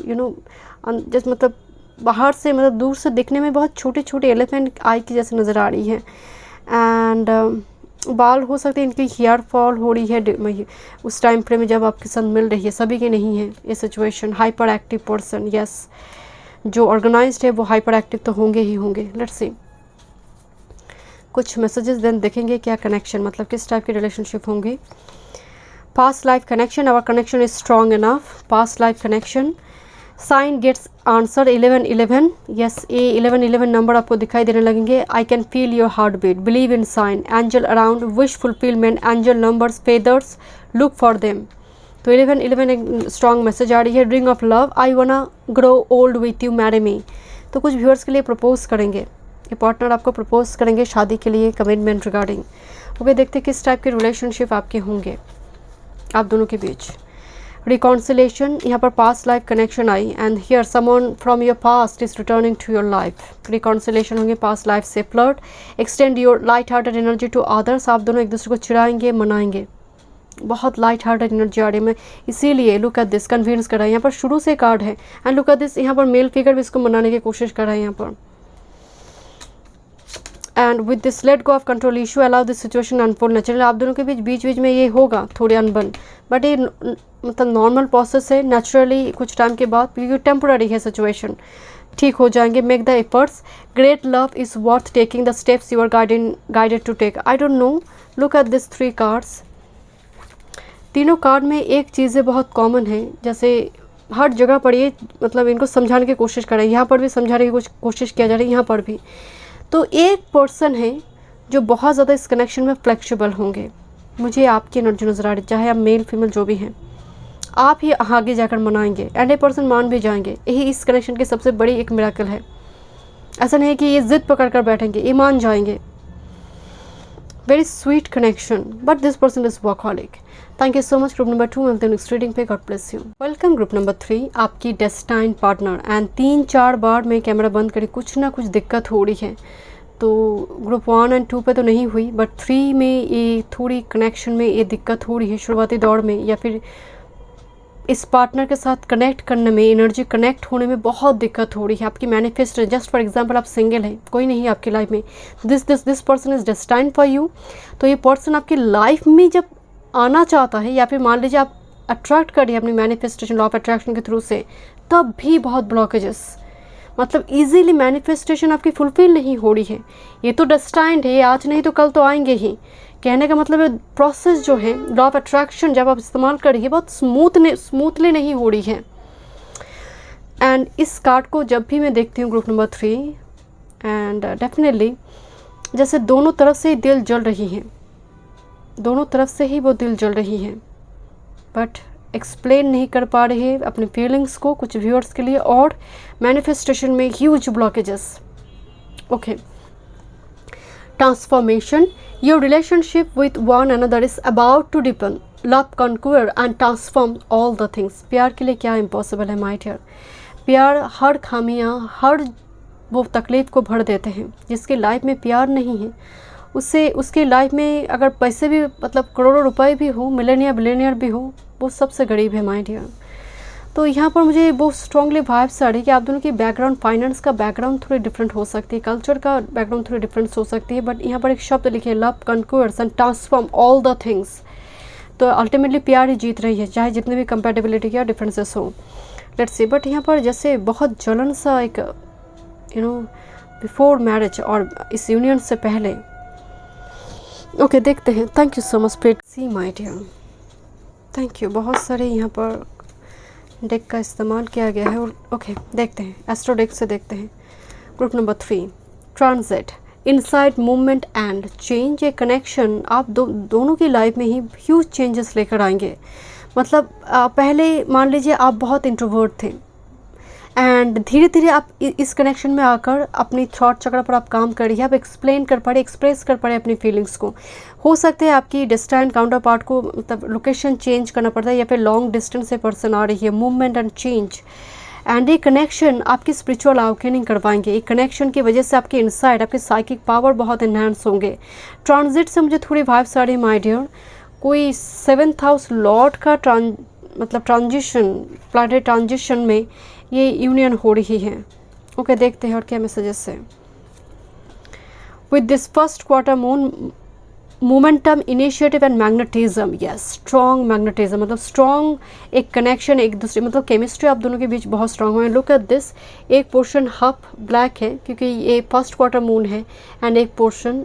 जैसे मतलब बाहर से मतलब दूर से दिखने में बहुत छोटी छोटी एलिफेंट आई की जैसे नज़र आ रही है। एंड बाल हो सकते हैं इनकी हेयर फॉल हो रही है उस टाइम फ्रेम में जब आपके साथ मिल रही है। सभी की नहीं है ये situation. Hyper active person, yes, जो ऑर्गेनाइज्ड है वो हाइपर एक्टिव तो होंगे ही होंगे। लेट्स सी कुछ मैसेजेस देन देखेंगे क्या कनेक्शन, मतलब किस टाइप की रिलेशनशिप होंगी। Past life connection, our connection is strong enough. Past life connection, sign gets answer 1111, yes, ये 1111 नंबर आपको दिखाई देने लगेंगे। I can feel your heart beat, believe in sign, angel around, wish fulfilment, angel numbers, feathers, look for them. तो 1111 एक strong message आ रही है। Drink of love, आई वाना grow old with you, marry me. तो कुछ व्यूअर्स के लिए propose करेंगे, ये पार्टनर आपको प्रपोज करेंगे शादी के लिए, कमिटमेंट रिगार्डिंग। ओके, देखते हैं किस टाइप के रिलेशनशिप आपके होंगे आप दोनों के बीच। रिकॉन्सिलेशन, यहाँ पर past life connection I and here someone from your past is returning to your life. Reconciliation होंगे पास्ट लाइफ से। Flirt, extend your light hearted energy to others, आप दोनों एक दूसरे को चिढ़ाएंगे मनाएंगे। बहुत लाइट हार्टेड एनर्जी आ रही है, मैं इसीलिए लुक एट दिस कन्विंस कर रहा है। यहाँ पर शुरू से कार्ड है एंड लुक एट दिस, यहाँ पर मेल फिगर भी इसको मनाने की कोशिश कर रहा है यहाँ पर। And with this let go of control issue, allow this situation unfold naturally. आप दोनों के बीच बीच में ये होगा थोड़ी अनबन, बट ये मतलब नॉर्मल प्रोसेस है, नेचुरली कुछ टाइम के बाद, क्योंकि टेम्पोररी है सिचुएशन, ठीक हो जाएंगे। Make the efforts, great love is worth taking the steps you are guided to take. I don't know, look at this 3 cards. तीनों कार्ड में एक चीज़ें बहुत कॉमन है, जैसे हर जगह पर ये मतलब इनको समझाने की कोशिश कर रहे हैं, यहाँ पर भी समझाने की कोशिश किया जा रहा है, यहाँ पर भी। तो एक पर्सन है जो बहुत ज़्यादा इस कनेक्शन में फ्लेक्सिबल होंगे। मुझे आपकी एनर्जी नज़र आ रही, चाहे आप मेल फीमेल जो भी हैं, आप ही आगे जाकर मनाएंगे एंड ए पर्सन मान भी जाएंगे। यही इस कनेक्शन की सबसे बड़ी एक मिराकल है। ऐसा नहीं है कि ये जिद पकड़ कर बैठेंगे, ये मान जाएंगे। Very sweet connection, but this person is workaholic. Thank you so much group number 2, मिलते हैं नेक्स्ट रीडिंग पे। God bless you. Welcome group number 3, आपकी डेस्टाइन पार्टनर। एंड 3-4 बार मैं कैमरा बंद करी, कुछ ना कुछ दिक्कत हो रही है। तो ग्रुप 1 और 2 पे तो नहीं हुई, बट 3 में ये थोड़ी कनेक्शन में ये दिक्कत हो रही है शुरुआती दौर में, या फिर इस पार्टनर के साथ कनेक्ट करने में, एनर्जी कनेक्ट होने में बहुत दिक्कत हो रही है। आपकी मैनिफेस्ट, जस्ट फॉर एग्जांपल आप सिंगल हैं, कोई नहीं है आपकी लाइफ में, this person is destined for you. तो ये पर्सन आपकी लाइफ में जब आना चाहता है, या फिर मान लीजिए आप अट्रैक्ट कर रही है अपनी मैनिफेस्टेशन लॉ ऑफ अट्रैक्शन के थ्रू से, तब भी बहुत ब्लॉकेजेस, मतलब इजीली मैनिफेस्टेशन आपकी फुलफिल नहीं हो रही है। ये तो डेस्टाइन्ड है, आज नहीं तो कल तो आएंगे ही। कहने का मतलब प्रोसेस जो है लॉ ऑफ अट्रैक्शन जब आप इस्तेमाल कर रही है, बहुत स्मूथली नहीं हो रही है। एंड इस कार्ड को जब भी मैं देखती हूँ ग्रुप नंबर 3, एंड डेफिनेटली जैसे दोनों तरफ से दिल जल रही है, दोनों तरफ से ही वो दिल जल रही है, बट एक्सप्लेन नहीं कर पा रहे हैं अपने फीलिंग्स को कुछ व्यूअर्स के लिए, और मैनिफेस्टेशन में huge blockages. Okay, transformation, your relationship with one another is about to deepen, love conquer and transform all the things. प्यार के लिए क्या इम्पॉसिबल है माय डियर। प्यार हर खामियां, हर वो तकलीफ़ को भर देते हैं। जिसकी लाइफ में प्यार नहीं है, उससे उसके लाइफ में अगर पैसे भी मतलब करोड़ों रुपए भी हो, मिलेनियर बिलियनियर भी हो, वो सबसे गरीब है माय डियर। तो यहाँ पर मुझे वो स्ट्रॉन्गली वाइब्स आ रही है कि आप दोनों की बैकग्राउंड, फाइनेंस का बैकग्राउंड थोड़ी डिफरेंट हो सकती है, कल्चर का बैकग्राउंड थोड़ी डिफरेंट हो सकती है, बट यहाँ पर एक शब्द लिखे love conquers and transform all the things. तो अल्टीमेटली प्यार ही जीत रही है, चाहे जितने भी कंपेटेबिलिटी या डिफरेंसेस हो। लेट्स सी, बट यहाँ पर जैसे बहुत जलन सा एक बिफोर मैरिज और इस यूनियन से पहले। ओके, देखते हैं। Thank you so much spirit see my dear, thank you. बहुत सारे यहाँ पर डेक का इस्तेमाल किया गया है, और ओके देखते हैं, एस्ट्रो डेक से देखते हैं। Group number 3, transit, inside movement and change. ये कनेक्शन आप दोनों की लाइफ में ही ह्यूज चेंजेस लेकर आएंगे। मतलब पहले मान लीजिए आप बहुत इंट्रोवर्ट थे, एंड धीरे धीरे आप इस कनेक्शन में आकर अपनी थॉट चक्र पर आप काम कर रही है, आप एक्सप्लेन कर पा रहे, एक्सप्रेस कर पा रहे अपनी फीलिंग्स को। हो सकता है आपकी डेस्टाइन काउंटर पार्ट को मतलब लोकेशन चेंज करना पड़ता है, या फिर लॉन्ग डिस्टेंस से पर्सन आ रही है, मूवमेंट एंड चेंज। एंड ये कनेक्शन आपकी स्पिरिचुअल अवेकनिंग करवाएंगे। एक कनेक्शन की वजह से आपके इनसाइड, आपके साइकिक पावर बहुत एनहांस होंगे। ट्रांजिट से मुझे थोड़ी वाइब्स आ रही है माय डियर, कोई 7th हाउस लॉर्ड का मतलब ट्रांजिशन, प्लैनेटरी ट्रांजिशन में ये यूनियन हो रही है। ओके, देखते हैं और क्या मैसेजेस है। With this first quarter moon, momentum, initiative and magnetism. Yes, strong magnetism, मतलब स्ट्रॉन्ग एक कनेक्शन, एक दूसरे मतलब केमिस्ट्री आप दोनों के बीच बहुत स्ट्रॉन्ग है। लुक एट दिस, एक पोर्शन हाफ ब्लैक है क्योंकि ये फर्स्ट क्वार्टर मून है, एंड एक पोर्शन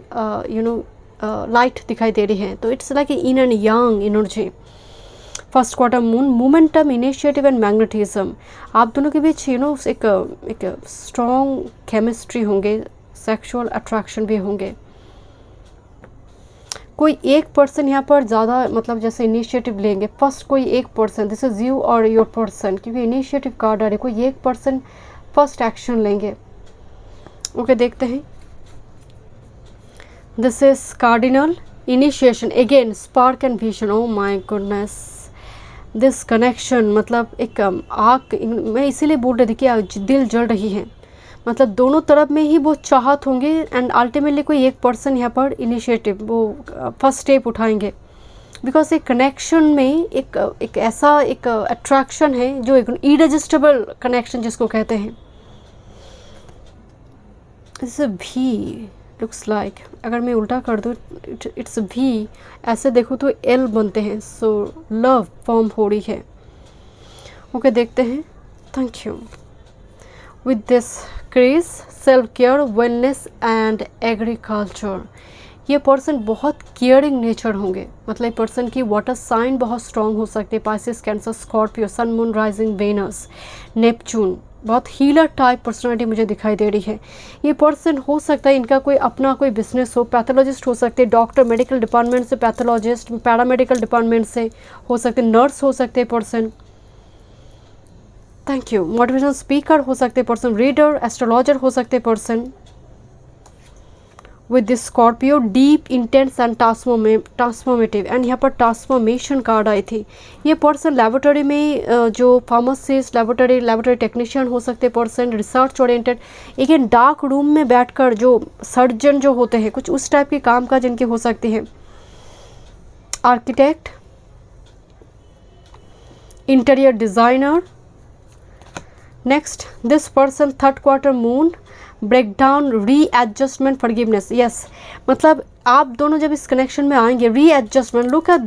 लाइट दिखाई दे रही है। तो it's like in and yang energy. First quarter moon, momentum, initiative and magnetism. आप दोनों के बीच एक स्ट्रॉन्ग केमिस्ट्री होंगे, सेक्सुअल अट्रैक्शन भी होंगे। कोई एक पर्सन यहाँ पर ज़्यादा मतलब जैसे इनिशिएटिव लेंगे, फर्स्ट कोई एक पर्सन, दिस इज यू और योर पर्सन, क्योंकि इनिशिएटिव कार्ड आ रही है, कोई एक पर्सन फर्स्ट एक्शन लेंगे। ओके, देखते हैं। This is cardinal, initiation, again spark and vision. Oh my goodness, this connection मतलब एक आग, मैं इसीलिए बोल रही थी कि आज दिल जल रही है, मतलब दोनों तरफ में ही वो चाहत होंगे एंड अल्टीमेटली कोई एक पर्सन यहाँ पर इनिशिएटिव वो फर्स्ट स्टेप उठाएंगे, बिकॉज एक कनेक्शन में एक ऐसा एक अट्रैक्शन है जो एक इररेजिस्टिबल कनेक्शन जिसको कहते हैं। इट्स अ भी लुक्स लाइक, अगर मैं उल्टा कर दूँ इट्स भी, ऐसे देखो तो एल बनते हैं, सो लव फॉर्म हो रही है। ओके देखते हैं। Thank you. With this craze, self care, wellness and agriculture, ये पर्सन बहुत केयरिंग नेचर होंगे, मतलब पर्सन की वाटर साइन बहुत स्ट्रॉन्ग हो सकते हैं, पाइसेस, कैंसर, स्कॉर्पियो, सन, मून, राइजिंग, वेनस, नेपच्यून, बहुत हीलर टाइप पर्सनालिटी मुझे दिखाई दे रही है। ये पर्सन हो सकता है इनका कोई अपना कोई बिजनेस हो, पैथोलॉजिस्ट हो सकते हैं, डॉक्टर मेडिकल डिपार्टमेंट से, पैथोलॉजिस्ट पैरामेडिकल डिपार्टमेंट से हो सकते, नर्स हो सकते हैं person. Thank you. Motivational speaker हो सकते पर्सन, रीडर, एस्ट्रोलॉजर हो सकते person. With this Scorpio, deep intense and transformative, and यहाँ पर ट्रांसफॉर्मेशन कार्ड आई थी। ये पर्सन लेबोरेटरी में जो फार्मासिस्ट, लेबोरेटरी टेक्नीशियन हो सकते पर्सन, रिसर्च ओरिएंटेड, एक डार्क रूम में बैठकर जो सर्जन जो होते हैं, कुछ उस टाइप के काम काज इनके हो सकते हैं। Architect, interior designer. Next, this person third quarter moon, breakdown, readjustment, forgiveness. Yes, मतलब आप दोनों जब इस कनेक्शन में आएंगे, readjustment, look at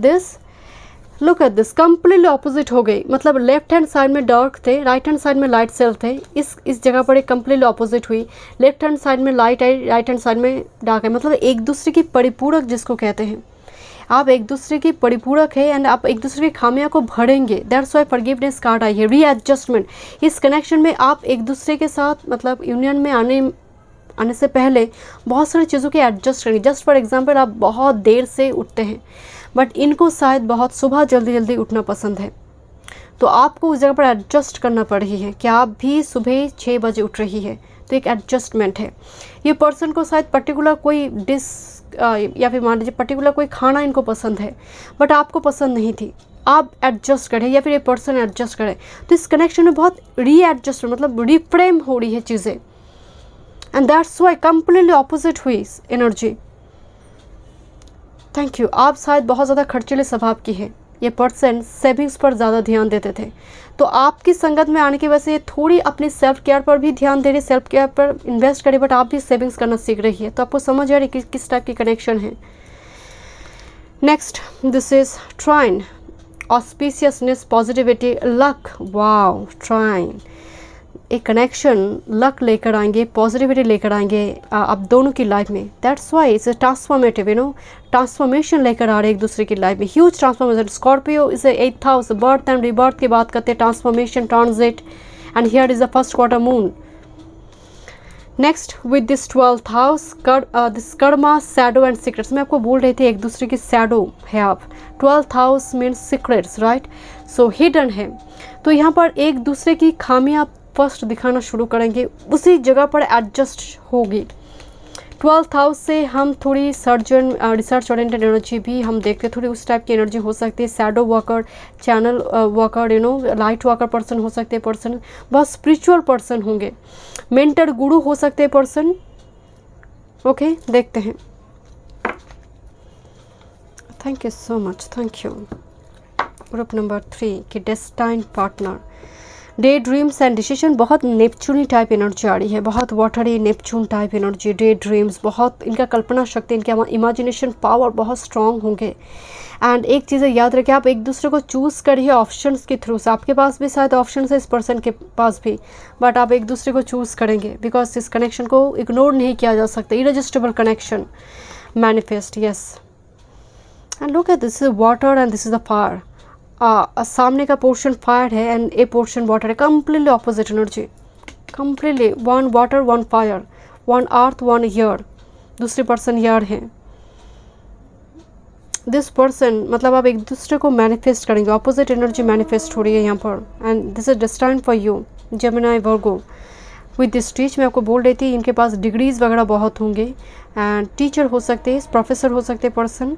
this, completely opposite हो गई, मतलब लेफ्ट हैंड साइड में डार्क थे, राइट हैंड साइड में लाइट सेल्फ थे, इस जगह पर एक कंप्लीटली ऑपोजिट हुई, लेफ्ट हैंड साइड में लाइट आई, राइट हैंड साइड में डार्क है, मतलब एक दूसरे की परिपूरक जिसको कहते हैं, आप एक दूसरे की परिपूरक है एंड आप एक दूसरे की खामियां को भरेंगे। दैट्स वाई फॉरगिवनेस कार्ड आई है, रीएडजस्टमेंट। इस कनेक्शन में आप एक दूसरे के साथ मतलब यूनियन में आने से पहले बहुत सारी चीज़ों के एडजस्ट करेंगे। जस्ट फॉर एग्जांपल, आप बहुत देर से उठते हैं बट इनको शायद बहुत सुबह जल्दी उठना पसंद है, तो आपको उस जगह पर एडजस्ट करना पड़ रही है कि आप भी सुबह 6 बजे उठ रही है, तो एक एडजस्टमेंट है। ये पर्सन को शायद पर्टिकुलर कोई डिश या फिर मान लीजिए पर्टिकुलर कोई खाना इनको पसंद है बट आपको पसंद नहीं थी, आप एडजस्ट करें या फिर ये पर्सन एडजस्ट करे, तो इस कनेक्शन में बहुत रीएडजस्ट मतलब रिफ्रेम हो रही है चीज़ें, and that's why completely opposite हुई एनर्जी। Thank you. आप शायद बहुत ज़्यादा खर्चीले स्वभाव की है, ये पर्सन सेविंग्स पर ज़्यादा ध्यान देते थे, तो आपकी संगत में आने की वजह से ये थोड़ी अपनी सेल्फ केयर पर भी ध्यान दे रही, सेल्फ केयर पर इन्वेस्ट करें, बट आप भी सेविंग्स करना सीख रही है, तो आपको समझ आ रही है कि किस टाइप की कनेक्शन है। Next, this is trine, auspiciousness, positivity, luck. Wow, trine एक कनेक्शन लक लेकर आएंगे, पॉजिटिविटी लेकर आएंगे आप दोनों की लाइफ में। That's why it's transformative, transformation लेकर आ रहे एक दूसरे की लाइफ में, huge transformation. Scorpio is 8th house, birth and rebirth की बात करते हैं, transformation, transit, and here is the first quarter moon. Next, with this 12th house, this Karma, shadow and secrets. मैं आपको बोल रही थी एक दूसरे की शैडो है आप। 12th house means secrets, right, so hidden है, तो यहाँ पर एक दूसरे की खामियां फर्स्ट दिखाना शुरू करेंगे, उसी जगह पर एडजस्ट होगी। 12th हाउस से हम थोड़ी सर्जन, रिसर्च ओरिएंटेड एनर्जी भी हम देखते हैं, थोड़ी उस टाइप की एनर्जी हो सकती है। Shadow worker, channel worker, light worker person हो सकते हैं पर्सन, बहुत स्पिरिचुअल पर्सन होंगे, मेंटर, गुरु हो सकते हैं पर्सन। ओके, देखते हैं। Thank you so much, thank you. Group number 3 की destined partner, day dreams and decision, बहुत नेपच्यूनी टाइप एनर्जी आ रही है, बहुत watery Neptune type energy, day dreams, बहुत इनका कल्पना शक्ति, इनके इमेजिनेशन पावर बहुत स्ट्रांग होंगे। एंड एक चीज़ें याद रखें, आप एक दूसरे को चूज़ करिए ऑप्शंस के थ्रू से, आपके पास भी शायद ऑप्शन है, इस पर्सन के पास भी, बट आप एक दूसरे को चूज़ करेंगे बिकॉज इस कनेक्शन को इग्नोर नहीं किया जा सकता। Irresistible connection manifest, yes, and look at this is water and this is the fire. सामने का पोर्शन फायर है एंड ए पोर्शन वाटर है, completely opposite energy, completely, one water one fire, one earth one air, दूसरे person air है। This person मतलब आप एक दूसरे को मैनिफेस्ट करेंगे, ऑपोजिट एनर्जी मैनिफेस्ट हो रही है यहाँ पर, and this is destined for you, Gemini, Virgo. With this teach, मैं आपको बोल रही थी इनके पास डिग्रीज वगैरह बहुत होंगे, एंड टीचर हो सकते हैं, प्रोफेसर हो सकते हैं person,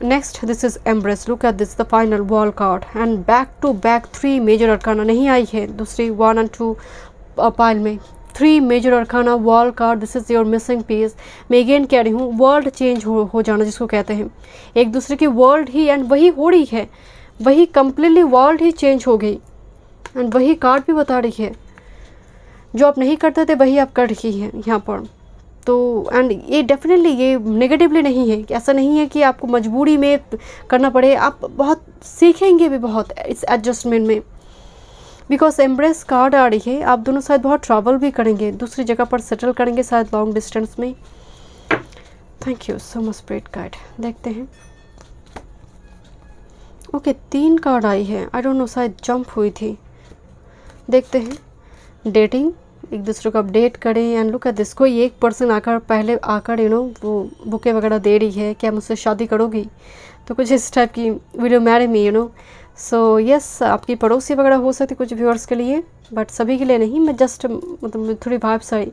next this is embrace, look at this the final wall card and back to back 3 major arcana नहीं आई है दूसरी 1 और 2 पाइल में, 3 major arcana wall card, this is your missing piece. मैं अगेन कह रही हूँ वर्ल्ड चेंज हो जाना जिसको कहते हैं, एक दूसरे की वर्ल्ड ही एंड वही हो रही है, वही कम्प्लीटली वर्ल्ड ही चेंज हो गई एंड वही कार्ड भी बता रही है जो आप नहीं करते थे वही आप कर रही हैं यहाँ पर। तो एंड ये डेफिनेटली ये नेगेटिवली नहीं है, ऐसा नहीं है कि आपको मजबूरी में करना पड़े, आप बहुत सीखेंगे भी बहुत इस एडजस्टमेंट में, बिकॉज एम्ब्रेस कार्ड आ रही है। आप दोनों शायद बहुत ट्रैवल भी करेंगे, दूसरी जगह पर सेटल करेंगे शायद लॉन्ग डिस्टेंस में। Thank you so much spirit guide. देखते हैं ओके 3 कार्ड आई है, आई डोंट नो शायद जंप हुई थी। देखते हैं डेटिंग, एक दूसरे को अपडेट करें एंड लुक एट दिस, कोई एक पर्सन पहले आकर वो बुके वगैरह दे रही है, क्या मुझसे शादी करोगी, तो कुछ इस टाइप की video marry me so yes आपकी पड़ोसी वगैरह हो सकती कुछ व्यूअर्स के लिए, बट सभी के लिए नहीं, मैं जस्ट मतलब थोड़ी वाइब्स आई,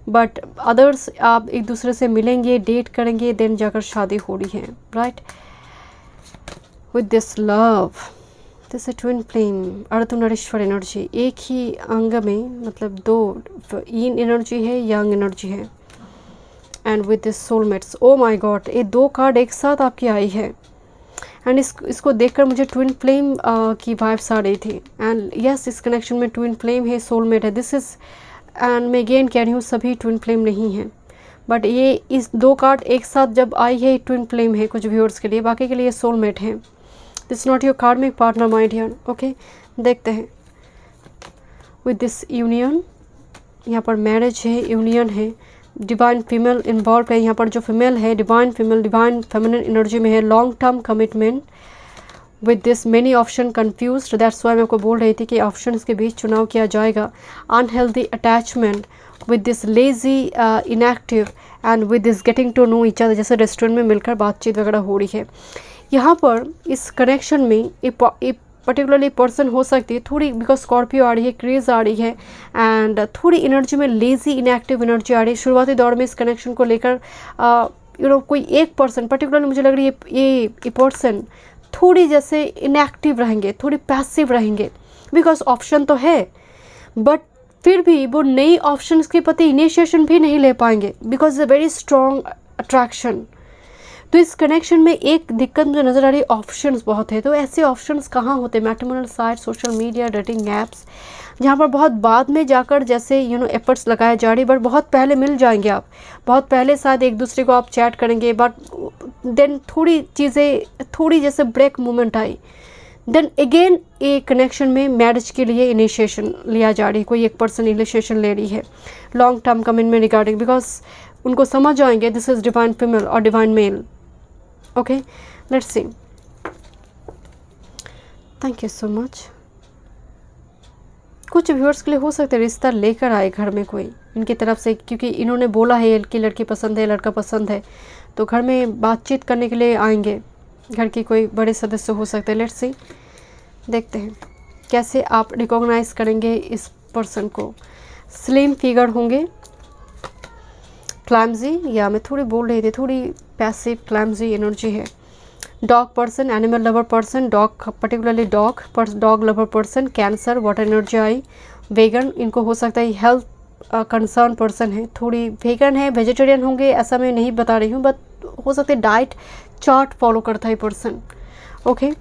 बट अदर्स आप एक दूसरे से मिलेंगे, डेट करेंगे, देन जाकर शादी हो रही है, right. With this love, this twin flame, Ardhanarishvara energy, एक ही अंग में मतलब 2 इन एनर्जी है, यंग एनर्जी है, and with this soulmates, oh my god ये 2 कार्ड एक साथ आपकी आई है एंड इसको देखकर मुझे ट्विन फ्लेम की वाइब्स आ रही थी एंड यस इस कनेक्शन में ट्विन फ्लेम है, सोलमेट है, दिस इज़ एंड मैं अगेन कह रही हूँ सभी ट्विन फ्लेम नहीं हैं, बट ये इस 2 कार्ड एक साथ जब आई है ट्विन फ्लेम है कुछ व्यूअर्स के लिए, बाकी के लिए सोलमेट है। दिस नॉट योर कार्मिक पार्टनर माय डियर, ओके। देखते हैं विद दिस यूनियन, यहाँ पर मैरिज है, यूनियन है, डिवाइन फीमेल इन्वॉल्व है, यहाँ पर जो फीमेल है divine female, divine feminine energy में है, long term commitment with this many option confused, that's why मैं आपको बोल रही थी कि ऑप्शंस के बीच चुनाव किया जाएगा। Unhealthy attachment with this lazy inactive and with this getting to know each other, जैसे रेस्टोरेंट में मिलकर बातचीत वगैरह हो रही है। यहाँ पर इस कनेक्शन में एक पर्टिकुलरली पर्सन हो सकती है थोड़ी, बिकॉज स्कॉर्पियो आ रही है, क्रेज आ रही है एंड थोड़ी एनर्जी में लेजी इनएक्टिव एनर्जी आ रही है। शुरुआती दौर में इस कनेक्शन को लेकर कोई एक पर्सन पर्टिकुलरली मुझे लग रही है ये पर्सन थोड़ी जैसे इनएक्टिव रहेंगे, थोड़ी पैसिव रहेंगे, बिकॉज ऑप्शन तो है बट फिर भी वो नई ऑप्शंस के प्रति इनिशिएशन भी नहीं ले पाएंगे because a very strong attraction. तो इस कनेक्शन में एक दिक्कत मुझे नज़र आ रही है, ऑप्शंस बहुत है। तो ऐसे ऑप्शंस कहाँ होते हैं? Matrimonial site, social media, dating apps, जहाँ पर बहुत बाद में जाकर जैसे एफर्ट्स लगाए जा रही, बट बहुत पहले मिल जाएंगे आप, बहुत पहले शायद एक दूसरे को आप चैट करेंगे, बट देन थोड़ी चीज़ें थोड़ी जैसे ब्रेक मोमेंट आई, देन अगेन एक कनेक्शन में मैरिज के लिए इनिशिएशन लिया जा रही है, कोई एक पर्सन इनिशिएशन ले रही है long term commitment regarding, because उनको समझ आएंगे दिस इज़ डिवाइन फीमेल और divine male. Okay, let's see. Thank you so much. कुछ व्यूअर्स के लिए हो सकता है रिश्ता लेकर आए घर में कोई इनकी तरफ से, क्योंकि इन्होंने बोला है कि लड़की पसंद है, लड़का पसंद है, तो घर में बातचीत करने के लिए आएंगे, घर की कोई बड़े सदस्य हो सकते हैं। लेट्स सी, देखते हैं कैसे आप रिकॉग्नाइज करेंगे इस पर्सन को। स्लिम फिगर होंगे, क्लैम्जी, या मैं थोड़ी बोल रही थी थोड़ी पैसिव क्लैम्जी एनर्जी है। Dog person, animal lover person, dog particularly dog lover person, Cancer, water energy आई, वेगन, इनको हो सकता है हेल्थ कंसर्न पर्सन है, थोड़ी वेगन है, वेजिटेरियन होंगे ऐसा मैं नहीं बता रही हूँ, बट हो सकते है डाइट चार्ट फॉलो करता है पर्सन। ओके,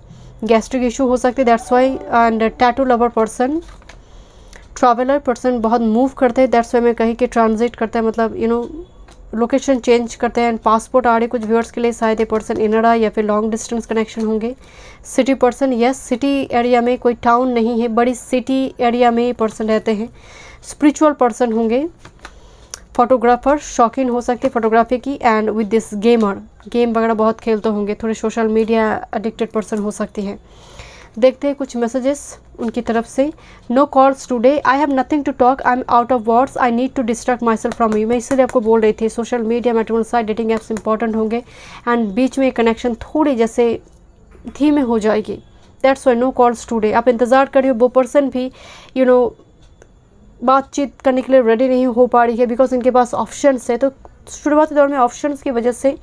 गैस्ट्रिक इशू हो सकते, that's why. And tattoo lover person, traveller person, बहुत मूव करते हैं, दैट्स वाई मैं कही कि ट्रांजिट करता है, मतलब लोकेशन चेंज करते हैं। एंड पासपोर्ट आ रहे कुछ व्यूअर्स के लिए, शायद ये पर्सन इनर या फिर लॉन्ग डिस्टेंस कनेक्शन होंगे। City person, yes city area में, कोई टाउन नहीं है, बड़ी सिटी एरिया में ये पर्सन रहते हैं। स्पिरिचुअल पर्सन होंगे, फोटोग्राफर, शौकीन हो सकते फोटोग्राफी की। And with this gamer, game वगैरह बहुत खेलते होंगे, थोड़े सोशल मीडिया एडिक्टेड पर्सन हो सकती है। देखते हैं कुछ मैसेजेस उनकी तरफ से। No calls today, I have nothing to talk, I am out of words, I need to distract myself from you. मैं इसलिए आपको बोल रही थी social media, matrimonial site, dating apps important होंगे एंड बीच में कनेक्शन थोड़ी जैसे धीमे हो जाएगी, that's why no calls today. आप इंतज़ार करिए, वो पर्सन भी बातचीत करने के लिए रेडी नहीं हो पा रही है बिकॉज इनके पास ऑप्शंस है। तो शुरुआती दौर में ऑप्शंस की वजह से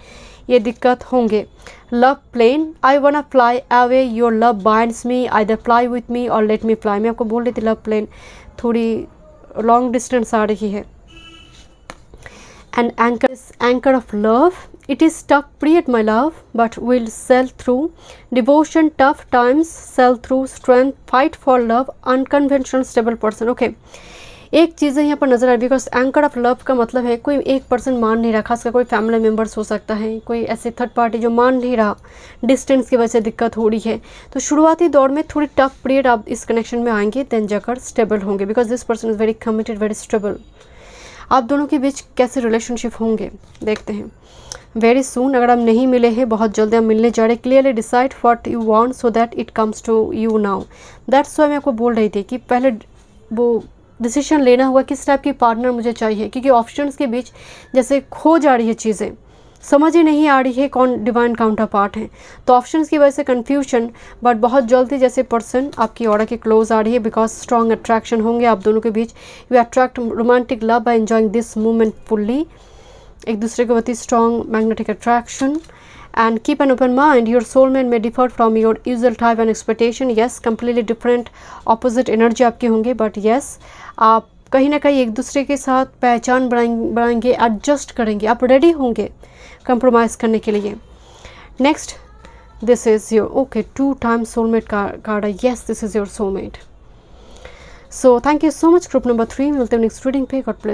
ये दिक्कत होंगे। लव प्लेन, आई वाना fly away, your love binds me, either fly with me और लेट मी फ्लाई। मैं आपको बोल रही थी लव प्लेन थोड़ी लॉन्ग डिस्टेंस आ रही है। And anchor, anchor of love, it is tough period my love but we'll sail through, devotion tough times sail through, strength fight for love, unconventional stable person। Okay, एक चीज़ यहाँ पर नज़र आ रही है because anchor of love का मतलब है कोई एक पर्सन मान नहीं रहा, खासकर कोई फैमिली मेम्बर्स हो सकता है, कोई ऐसे थर्ड पार्टी जो मान नहीं रहा, डिस्टेंस की वजह से दिक्कत हो रही है। तो शुरुआती दौर में थोड़ी टफ पीरियड आप इस कनेक्शन में आएंगे, देन जाकर स्टेबल होंगे because this person is very committed, very stable. आप दोनों के बीच कैसे रिलेशनशिप होंगे देखते हैं। वेरी सून, अगर आप नहीं मिले हैं बहुत जल्दी आप मिलने जा रहे हैं। Clearly decide what you want so that it comes to you now. That's why मैं आपको बोल रही थी कि पहले वो डिसीजन लेना होगा किस टाइप की पार्टनर मुझे चाहिए, क्योंकि ऑप्शंस के बीच जैसे खो जा रही है चीज़ें, समझ ही नहीं आ रही है कौन डिवाइन काउंटर पार्ट है। तो ऑप्शंस की वजह से कन्फ्यूजन, बट बहुत जल्दी जैसे पर्सन आपकी ऑर्डर के क्लोज आ रही है बिकॉज स्ट्रॉन्ग अट्रैक्शन होंगे आप दोनों के बीच। You attract romantic love by enjoying this moment fully, एक दूसरे के प्रति strong magnetic attraction. And keep an open mind, your soulmate may differ from your usual type and expectation. Yes, completely different opposite energy आपके होंगे, but yes आप कहीं ना कहीं एक दूसरे के साथ पहचान बनाएंगे, एडजस्ट करेंगे, आप रेडी होंगे कंप्रोमाइज़ करने के लिए। Next, this is your, okay 2 times soulmate card है। Yes, this is your soulmate. So thank you so much group number 3, मिलते हैं नेक्स्ट रीडिंग पे। God bless.